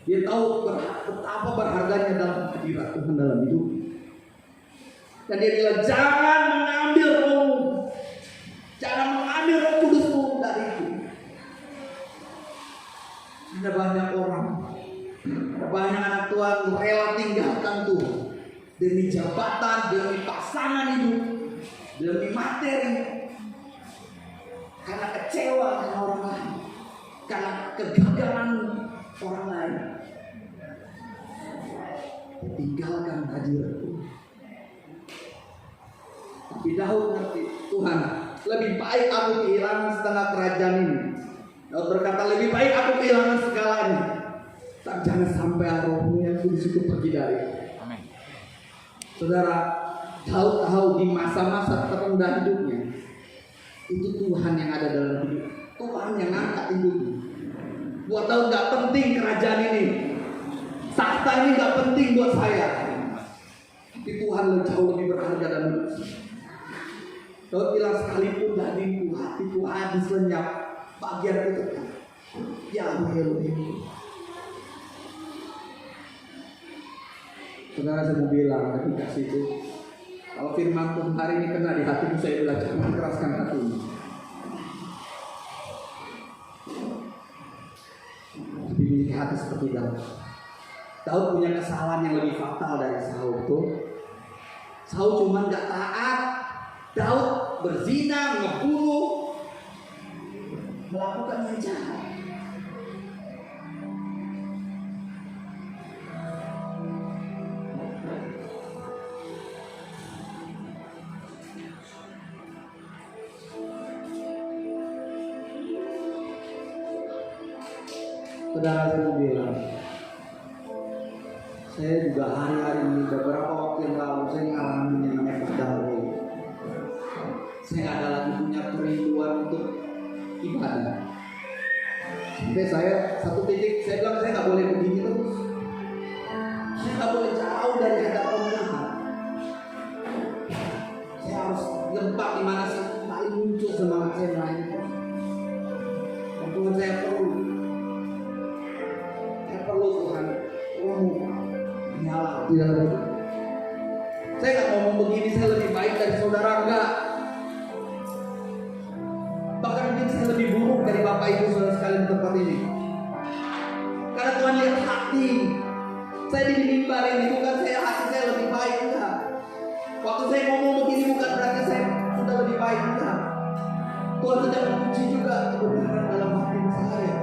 Dia tahu betapa berharganya dalam hadirat Tuhan dalam hidup. Dan dia bilang, jangan mengambil roh, jangan mengambil roh kudus-Mu dariku. Ada banyak orang, ada banyak anak Tuhan rela tinggalkan Tuhan demi jabatan, demi pasangan hidup, demi materi, karena kecewa dengan orang lain, karena kegagalan orang lain. Tinggalkan hadirat Tuhan. Tapi Daud ngerti, Tuhan, lebih baik aku kehilangan setengah kerajaan ini. Daud berkata, lebih baik aku kehilangan segalanya, tapi jangan sampai roh-Mu yang kudus itu pergi dari. Amin. Saudara, Daud tahu di masa-masa terendah hidupnya, itu Tuhan yang ada dalam hidup. Tuhan yang angkat hidupnya. Buat Daud gak penting kerajaan ini, takhta ini gak penting buat saya, tapi Tuhan jauh lebih berharga dalam hidup saya. Daud bilang, sekalipun dagingku, hatiku habis lenyap, bagianku tetap Yahweh Elohim. Saudara, saya mau bilang ketika itu, kalau firman Tuhan hari ini kena di hatimu, saya bilang jangan keraskan hatimu. Tapi miliki hati seperti Daud. Daud punya kesalahan yang lebih fatal dari Saul tuh. Saul cuma gak taat, Daud berzina, ngebunuh, melakukan yang jahat. Saudara, saya mau bilang, saya juga hari-hari ini beberapa waktu yang lalu saya ngalamin yang namanya kedamaian. Saya nggak ada lagi punya kerinduan untuk ibadah. Sampai saya satu titik saya bilang saya nggak boleh begini terus. Saya nggak boleh jauh dari hadapan Tuhan. Saya harus tempat di mana saya paling muncul semangat saya melainkan. Dan Tuhan, saya perlu Tuhan, nyala di dalam hidup. Saya nggak ngomong begini saya lebih baik dari saudara, enggak. Bahkan mungkin saya lebih buruk dari Bapak Ibu saudara sekalian di tempat ini. Karena Tuhan lihat hati. Saya di mimbar ini bukan saya hati saya lebih baik, enggak. Waktu saya ngomong begini bukan berarti saya sudah lebih baik, enggak. Tuhan sedang menguji juga kebenaran dalam hati saya.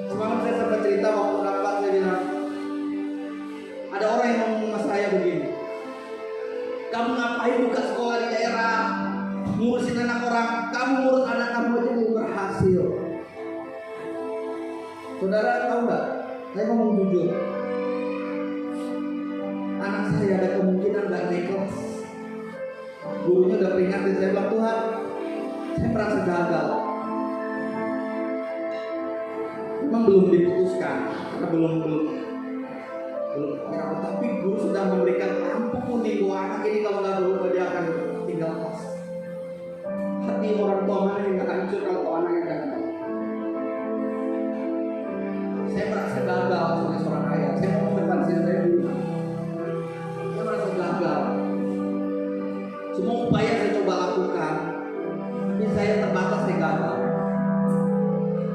Semalam saya sempat cerita waktu rapat, saya bilang ada orang yang ngomong sama saya begini, kamu ngapain buka sekolah di daerah, ngurusin anak orang, kamu ngurus anak kamu aja belum berhasil. Saudara tahu nggak? Saya ngomong jujur, anak saya ada kemungkinan nggak naik kelas. Gurunya udah peringatin, saya bilang Tuhan, saya merasa gagal. Memang belum diputuskan, karena belum tapi guru sudah memberikan ampun nih bahwa anak ini kalau nggak berubah dia akan tinggal kasih. Hati orang tua mana yang gak hancur kalau anaknya gagal? Saya merasa gagal sebagai seorang ayah. Saya mau depan diri saya dulu. Saya merasa gagal. Semua upaya saya coba lakukan, tapi saya terbatas, saya gagal.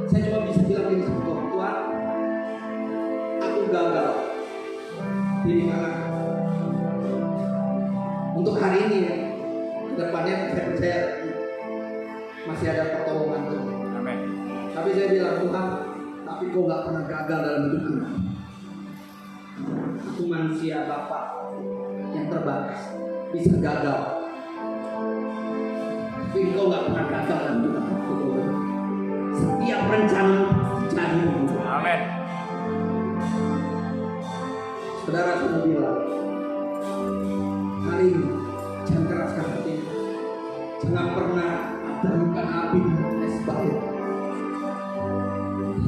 Saya cuma bisa bilang ini sebuah Tuhan, aku gagal didik anak. Untuk hari ini, ke depannya saya percaya masih ada pertolongan Tuhan. Amin. Tapi saya bilang, Tuhan, tapi kau gak pernah gagal dalam hidup anak. Aku manusia Bapak yang terbatas, bisa gagal. Tapi kau gak pernah gagal dalam hidup anak. Setiap rencana jadi. Amin. Saudara sudah bilang, hari ini jangan keraskan hati. Jangan pernah adamkan api di mesbah.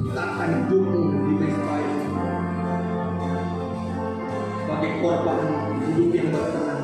Letakkan hidupmu di mesbah sebagai korban hidup yang berkenan.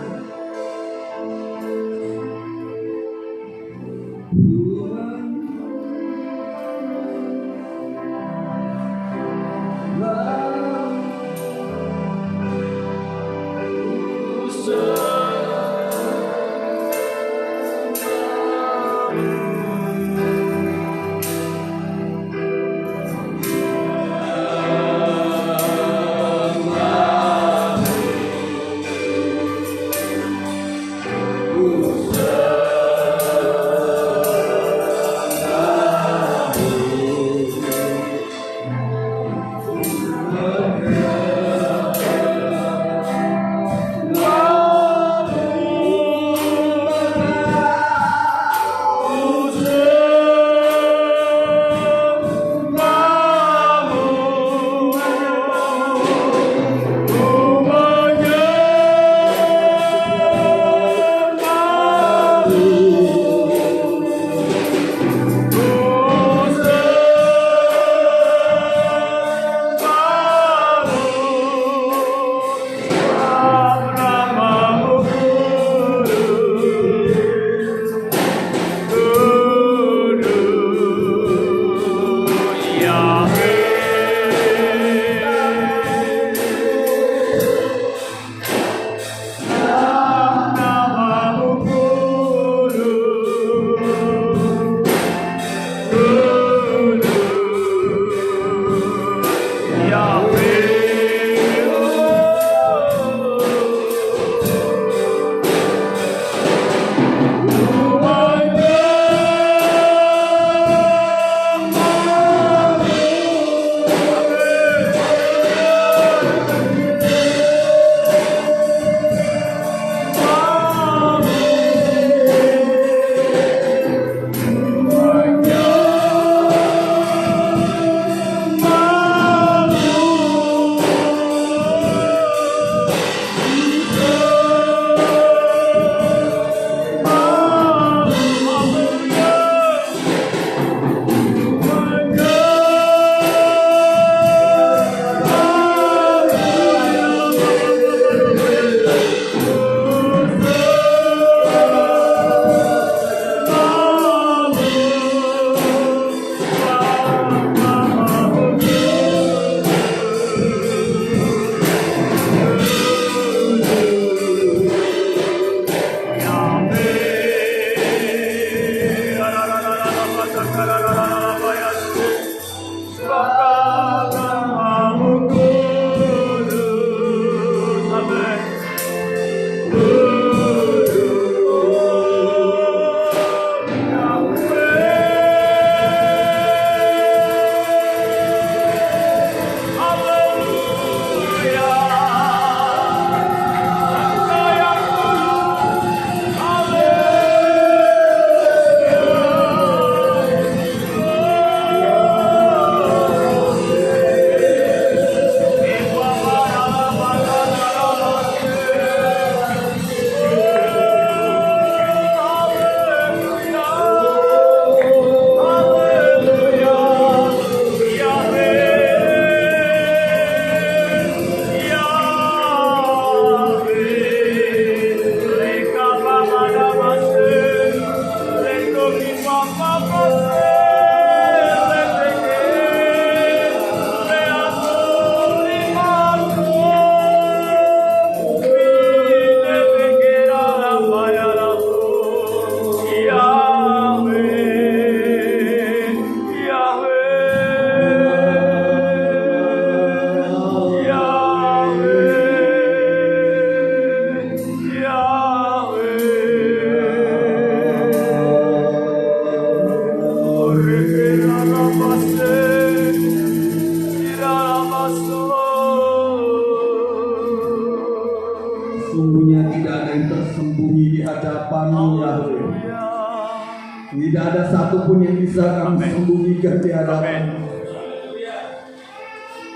Tidak ada satupun yang bisa kami Amin. sembunyikan di hadapan. Amin.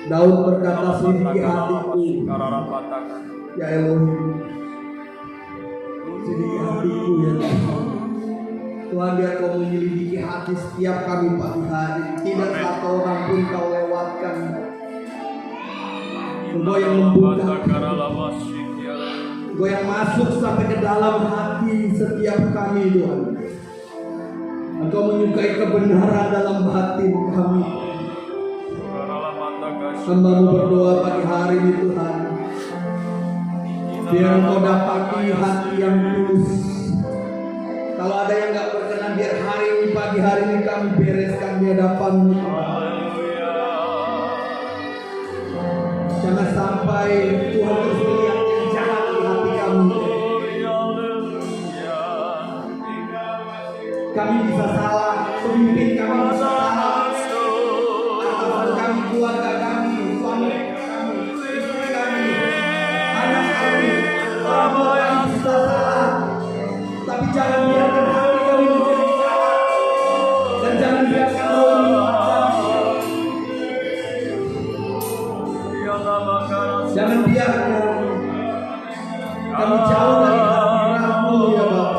Daud berkata, selidiki hatiku, ya Elohim. Selidiki hatiku ya Tuhan. Tuhan, biar kau menyelidiki hati setiap kami pagi hari. Tidak Amin. satu orang pun kau lewatkan. Engkau yang membuka, Engkau yang masuk sampai ke dalam hati setiap kami Tuhan. Engkau menyukai kebenaran dalam batin kami. Hamba-Mu berdoa pagi hari ini Tuhan, biar Engkau dapati hati yang tulus. Kalau ada yang gak berkenan, biar hari ini pagi hari ini kami bereskan di hadapan-Mu Tuhan. Jangan sampai Tuhan terus melihat yang jahat di hati kami. Kami bisa salah, pemimpin kami bisa salah, atasan kami, keluarga kami, suami kami, istri kami, anak kami, orang tua kami bisa salah. Tapi jangan biarkan hati kami menjadi salah, dan jangan biarkan roh jangan biarkan kami jauh dari hadirat-Mu ya Bapa.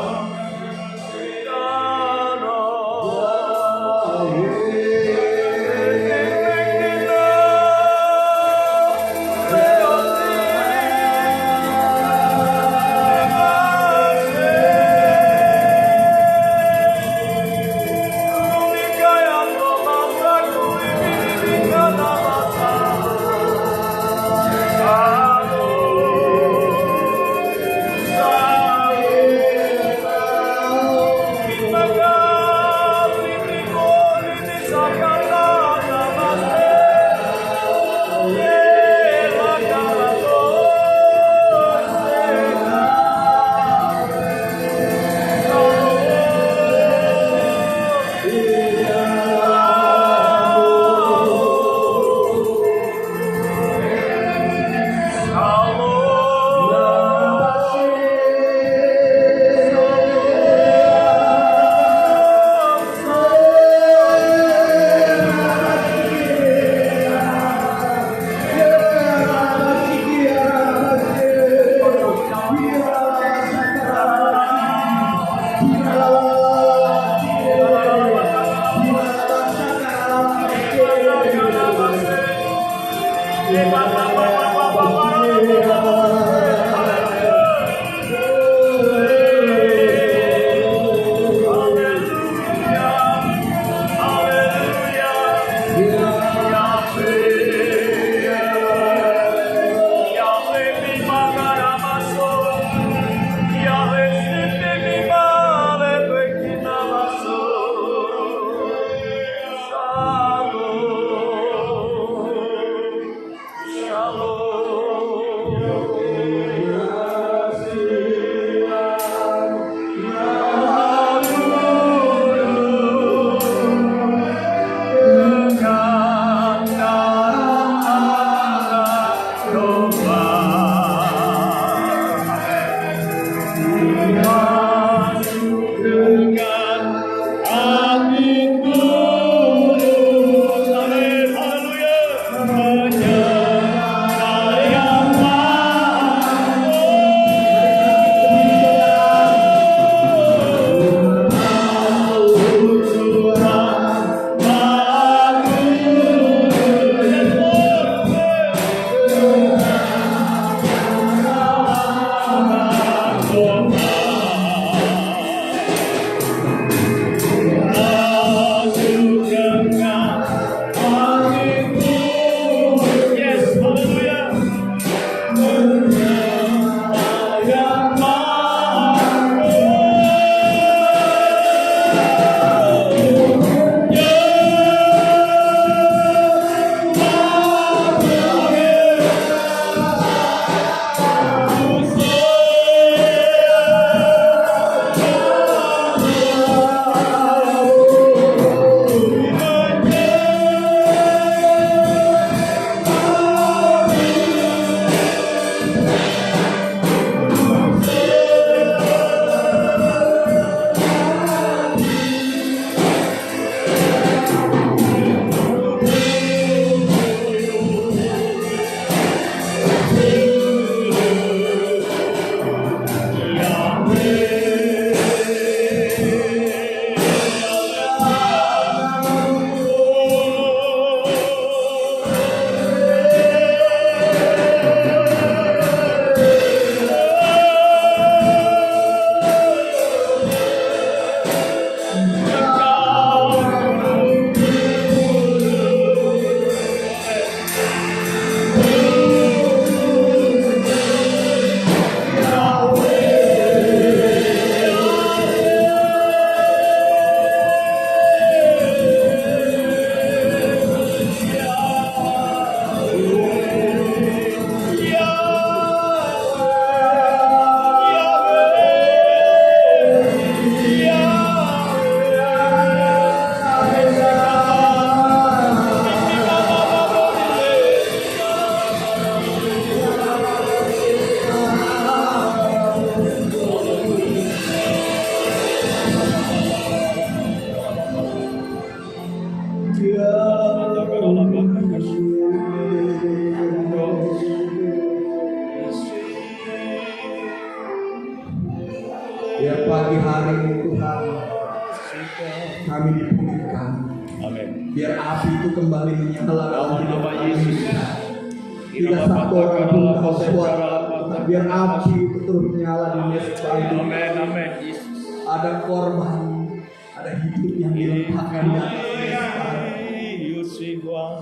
Biar api itu kembali menyala dalam hidup Nama kami. Yesus. Tidak satu orang pun kau buat, Tuhan. Biar api itu terus menyala di mesbah ini. Amin, amin. Ada korban, ada hidup yang diletakkan di atas mesbah.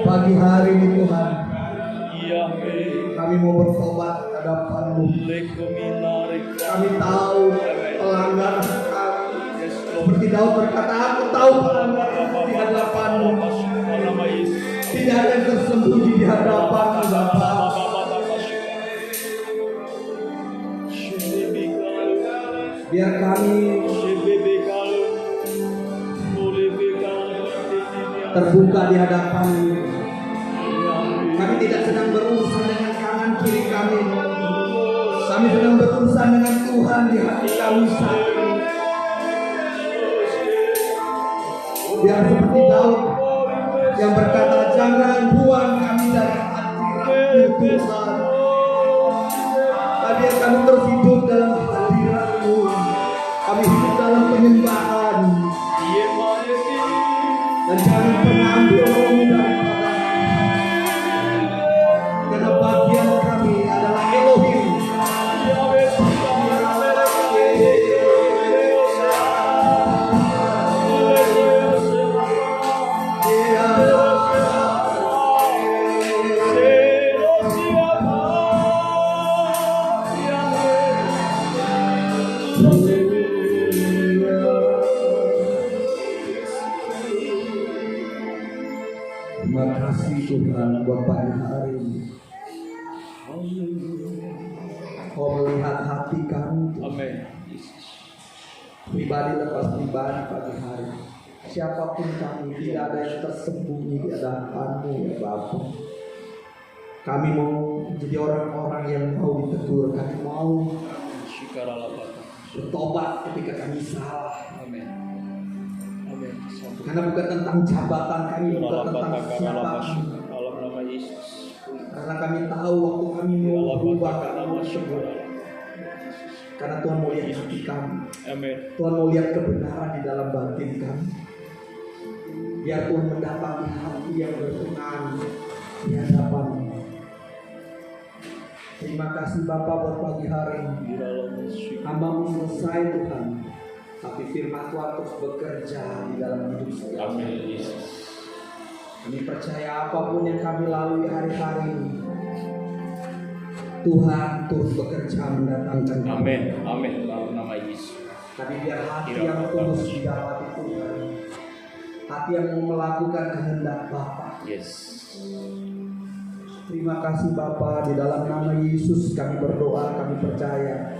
Pagi hari ini Tuhan, kami mau bertobat hadapan-Mu. Kami tahu pelanggaran kami. Seperti Daud berkata, aku tahu pelanggaran di hadapan-Mu. Tidak ada yang tersembunyi di hadapan-Mu, Bapa. Biar kami terbuka di hadapan-Mu. Kami tidak sedang berurusan dengan kanan kiri kami. Kami sedang berurusan dengan Tuhan di hati kami saat ini. Biar seperti Daud yang berkata, jangan buang kami dari hadirat-Mu Tuhan. Biar kami terus hidup dalam hadirat-Mu. Kami hidup dalam penyembahan. Dan jangan pernah ambil roh-Mu daripada kami. Karena bagian kami adalah Elohim. Terima kasih Tuhan buat pagi hari ini. Kau melihat hati kami Tuhan. Amin. Pribadi lepas pribadi pagi hari. Siapapun kami, tidak ada yang tersembunyi di hadapan-Mu ya Bapa. Kami mau jadi orang-orang yang mau ditegur. Kami mau bertobat ketika kami salah. Amin. Amin. Karena bukan tentang jabatan kami, bukan tentang siapa kami. Karena kami tahu waktu kami mau berubah, kami mau tegur. Karena Tuhan mau lihat hati kami. Amin. Tuhan mau lihat kebenaran di dalam batin kami. Biar Tuhan mendapati hati yang berkenan di hadapan-Mu. Terima kasih Bapa buat pagi hari ini. Hamba-Mu selesai Tuhan, tapi firman Tuhan terus bekerja di dalam hidup saya. Amin. Kami percaya apapun yang kami lalui hari-hari ini, Tuhan terus bekerja mendatangkan kami. Amin. Amin. Dalam nama Yesus. Tapi biar hati yang tulus didapati Tuhan, hati yang mau melakukan kehendak Bapa. Yes. Terima kasih Bapa, di dalam nama Yesus kami berdoa, kami percaya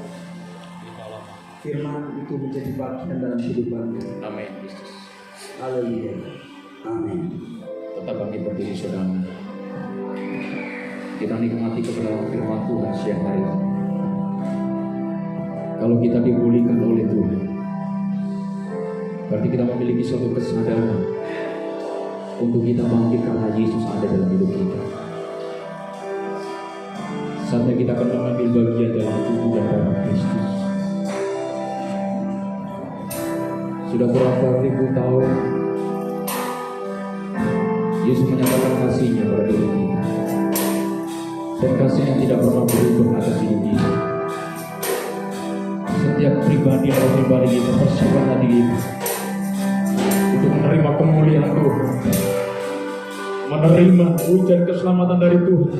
firman itu menjadi bagian dalam hidup kami. Amin. Yesus. Haleluya. Amin. Tetap bangkit berdiri saudara. Kita nikmati kebenaran firman Tuhan siang hari ini. Kalau kita dipulihkan oleh Tuhan, berarti kita memiliki suatu kesadaran untuk kita bangkit karena Yesus ada dalam hidup kita. Saatnya kita akan mengambil bagian dalam tubuh dan darah Kristus. Sudah berapa ribu tahun Yesus menyatakan kasih-Nya pada diri kita, dan kasih-Nya tidak pernah berubah atas hidup kita. Setiap pribadi atau pribadi kita persiapkan hati kita untuk menerima kemuliaan Tuhan, menerima hujan keselamatan dari Tuhan.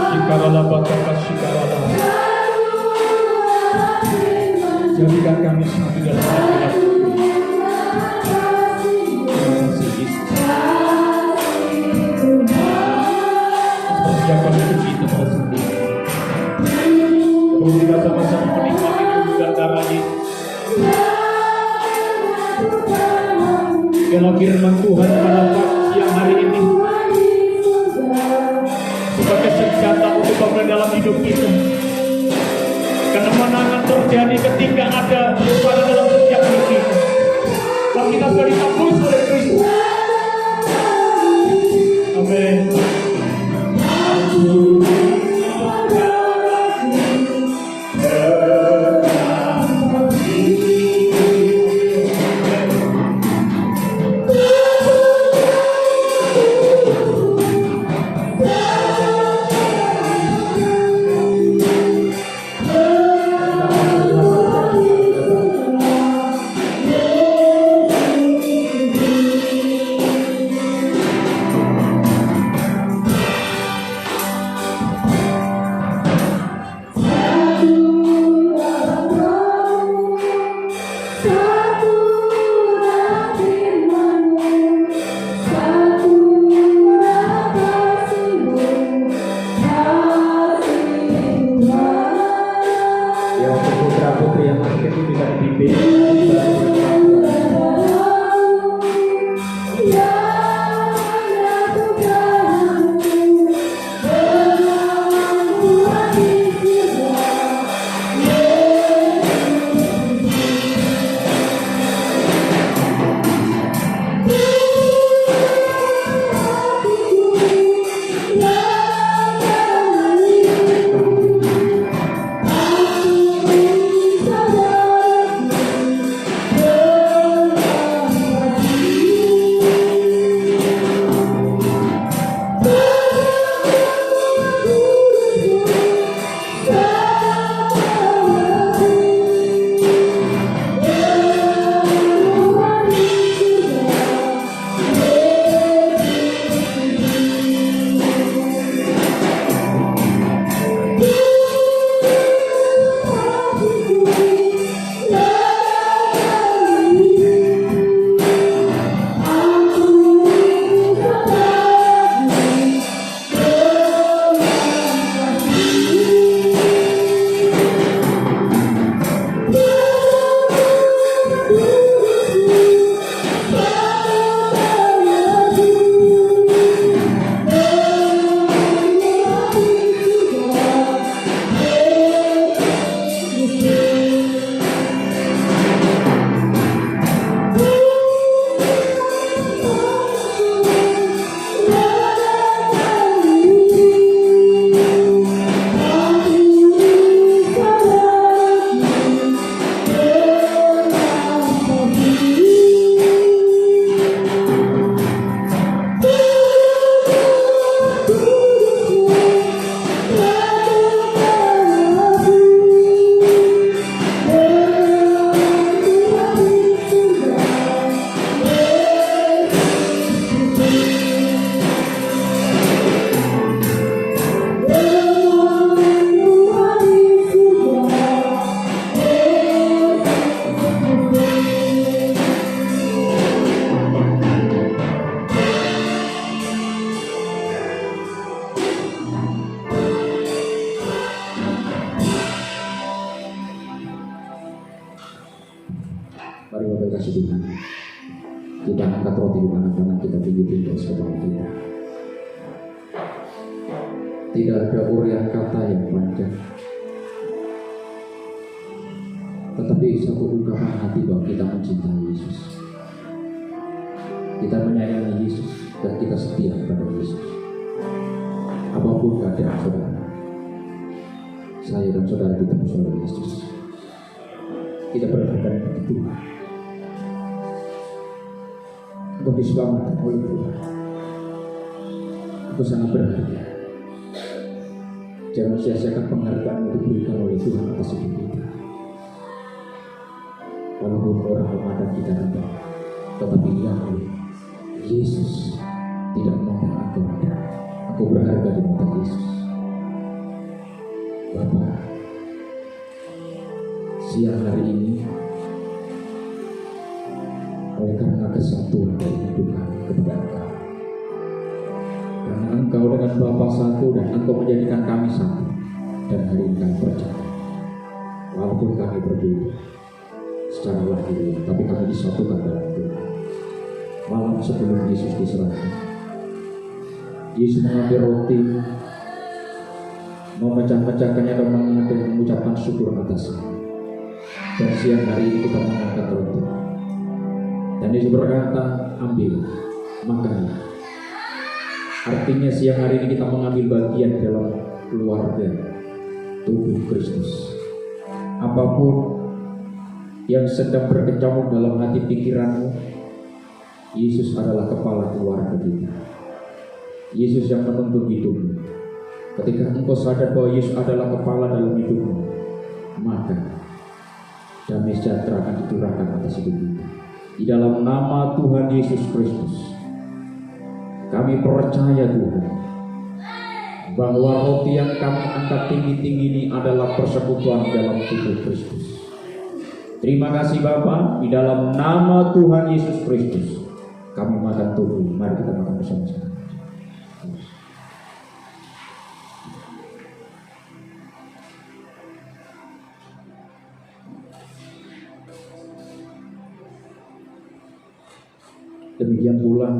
Shikaralah bataka shikaralah. Jadikan kami satu dalam hadirat Tuhan. Terima kasih Yesus. Persiapan hidup kita tersendiri. Terus kita sama-sama menikmati tubuh dan darah Yesus. Dalam firman Tuhan pada siang hari ini sebagai senjata untuk pemenang dalam hidup kita. Kemenangan terjadi ketika ada kepada dalam setiap hidup kita. Kalau kita sudah ditebus oleh Kristus. Amin. Mari Bapak kasih Tuhan. Kita angkat roti di tangan kita, tinggi-tinggi saudara kita. Tidak ada urian kata yang panjang, tetapi satu ungkapan hati bahwa kita mencintai Yesus, kita menyayangi Yesus, dan kita setia kepada Yesus. Apapun keadaan saudara, saya dan saudara ditebus oleh Yesus. Kita berharap kepada Tuhan untuk diselamatkan oleh Tuhan. Aku sangat berharga. Jangan sia-siakan penghargaan yang diberikan oleh Tuhan atas hidup kita. Walaupun orang memandang kita rendah, tetapi Yahweh Yesus tidak memandang aku rendah. Aku berharga di mata Yesus. Bapa, siang hari ini, oleh karena kesatuan dari hidup kami kepada Engkau, karena Engkau dengan Bapa satu dan Engkau menjadikan kami satu, dan hari ini kami percaya, walaupun kami berbeda secara lahiriah, tapi kami disatukan dalam Tuhan. Malam sebelum Yesus diserahkan, Yesus mengambil roti, memecah-mecahkannya dan mengucapkan syukur atasnya. Dan siang hari ini kita mengangkat roti Dan Yesus berkata, ambil, makanlah. Artinya siang hari ini kita mengambil bagian dalam keluarga tubuh Kristus. Apapun yang sedang berkecamuk dalam hati pikiranmu, Yesus adalah kepala keluarga kita. Yesus yang menuntun hidupmu. Ketika engkau sadar bahwa Yesus adalah kepala dalam hidupmu, maka damai sejahtera akan dicurahkan atas hidup kita. Di dalam nama Tuhan Yesus Kristus, kami percaya Tuhan bahwa roti yang kami angkat tinggi-tinggi ini adalah persekutuan dalam tubuh Kristus. Terima kasih Bapa, di dalam nama Tuhan Yesus Kristus kami makan tubuh. Mari kita makan bersama-sama. Demikian pula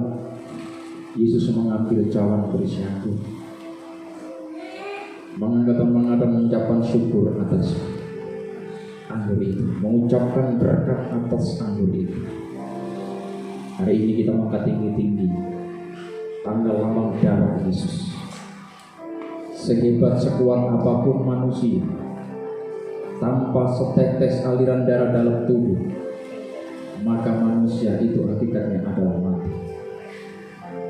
Yesus mengambil cawan berisi anggur, mengucapkan syukur atas anggur itu, mengucapkan berkat atas anggur itu. Hari ini kita mengangkat tinggi-tinggi tanggal lambang darah Yesus. Sehebat sekuat apapun manusia, tanpa setetes aliran darah dalam tubuh, maka manusia itu hakikatnya adalah mati.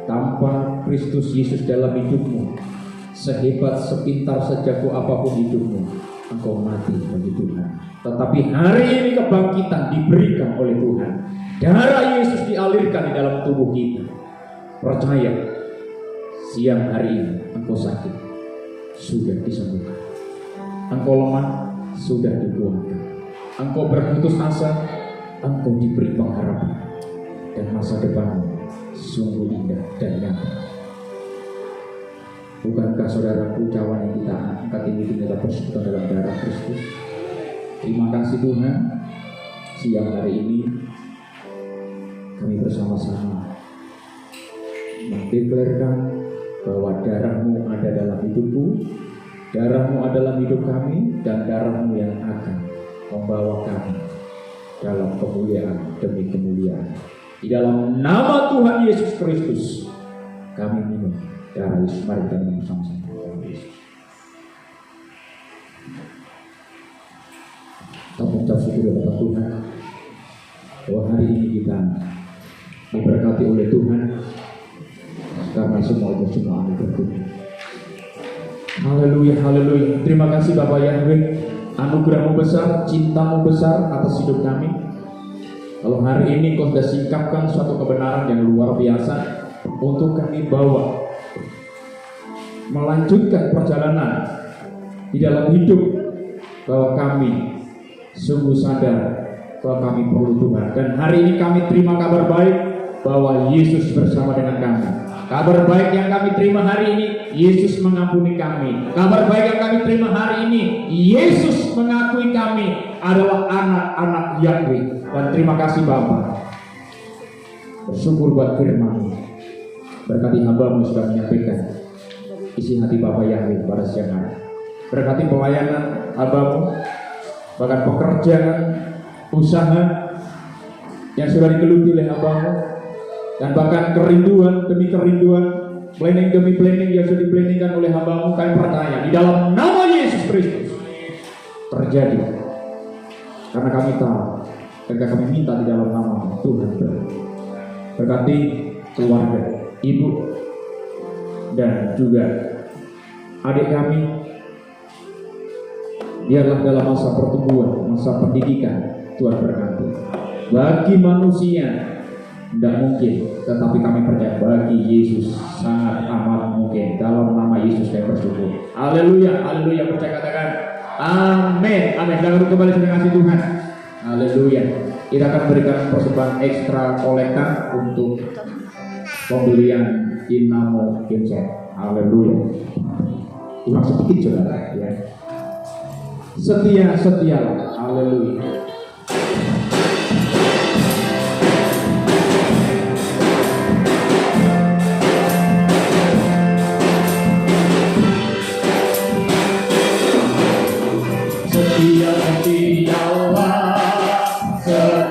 Tanpa Kristus Yesus dalam hidupmu, sehebat sepintar sejago apapun hidupmu, engkau mati bagi Tuhan. Tetapi hari ini kebangkitan diberikan oleh Tuhan. Darah Yesus dialirkan di dalam tubuh kita. Percaya, siang hari ini engkau sakit, sudah disembuhkan. Engkau lemah, sudah dikuatkan. Engkau berputus asa, engkau diberi pengharapan, dan masa depanmu sungguh indah dan nyata. Bukankah saudaraku, cawan yang kita angkat ini adalah persekutuan dalam darah Kristus? Terima kasih Tuhan, siang hari ini kami bersama-sama mendeklarasikan bahwa darahmu ada dalam hidupku, darahmu adalah hidup kami, dan darahmu yang akan membawa kami dalam kemuliaan demi kemuliaan. Di dalam nama Tuhan Yesus Kristus kami minum darah Yesus. Mari kita minum sama-sama. Kita mengucap syukur kepada Tuhan bahwa hari ini kita diberkati oleh Tuhan, karena semua itu semua anugerah Tuhan. Haleluya, haleluya. Terima kasih Bapak Yahweh, anugerahmu besar, cintamu besar atas hidup kami. Kalau hari ini kau sudah singkapkan suatu kebenaran yang luar biasa untuk kami bawa, melanjutkan perjalanan di dalam hidup, bahwa kami sungguh sadar bahwa kami perlu Tuhan. Dan hari ini kami terima kabar baik bahwa Yesus bersama dengan kami. Kabar baik yang kami terima hari ini, Yesus mengampuni kami. Kabar baik yang kami terima hari ini, Yesus mengakui kami adalah anak-anak Yahweh. Dan terima kasih Bapa. Bersyukur buat firman-Mu. Berkati hamba-Mu sudah menyampaikan isi hati Bapa Yahweh pada siang hari. Berkati pelayanan hamba-Mu, bahkan pekerjaan, usaha yang sudah digeluti oleh hamba-Mu, dan bahkan kerinduan demi kerinduan, planning demi planning yang sudah diplanningkan oleh hamba-Mu. Kami percaya di dalam nama Yesus Kristus terjadi, karena kami tahu dan kami minta di dalam nama Tuhan. Berkati keluarga, ibu dan juga adik kami, biarlah dalam masa pertumbuhan, masa pendidikan, Tuhan berkati. Bagi manusia tidak mungkin, tetapi kami percaya bagi Yesus sangat amat mungkin. Dalam nama Yesus kami bersyukur. Haleluya, haleluya. Percaya katakan amin, amin. Dan kembali terima kasih Tuhan. Haleluya. Kita akan berikan persembahan ekstra kolekta untuk pembelian dinamo genset. Haleluya. Kurang sedikit saudara ya. Setia. Haleluya. Setia.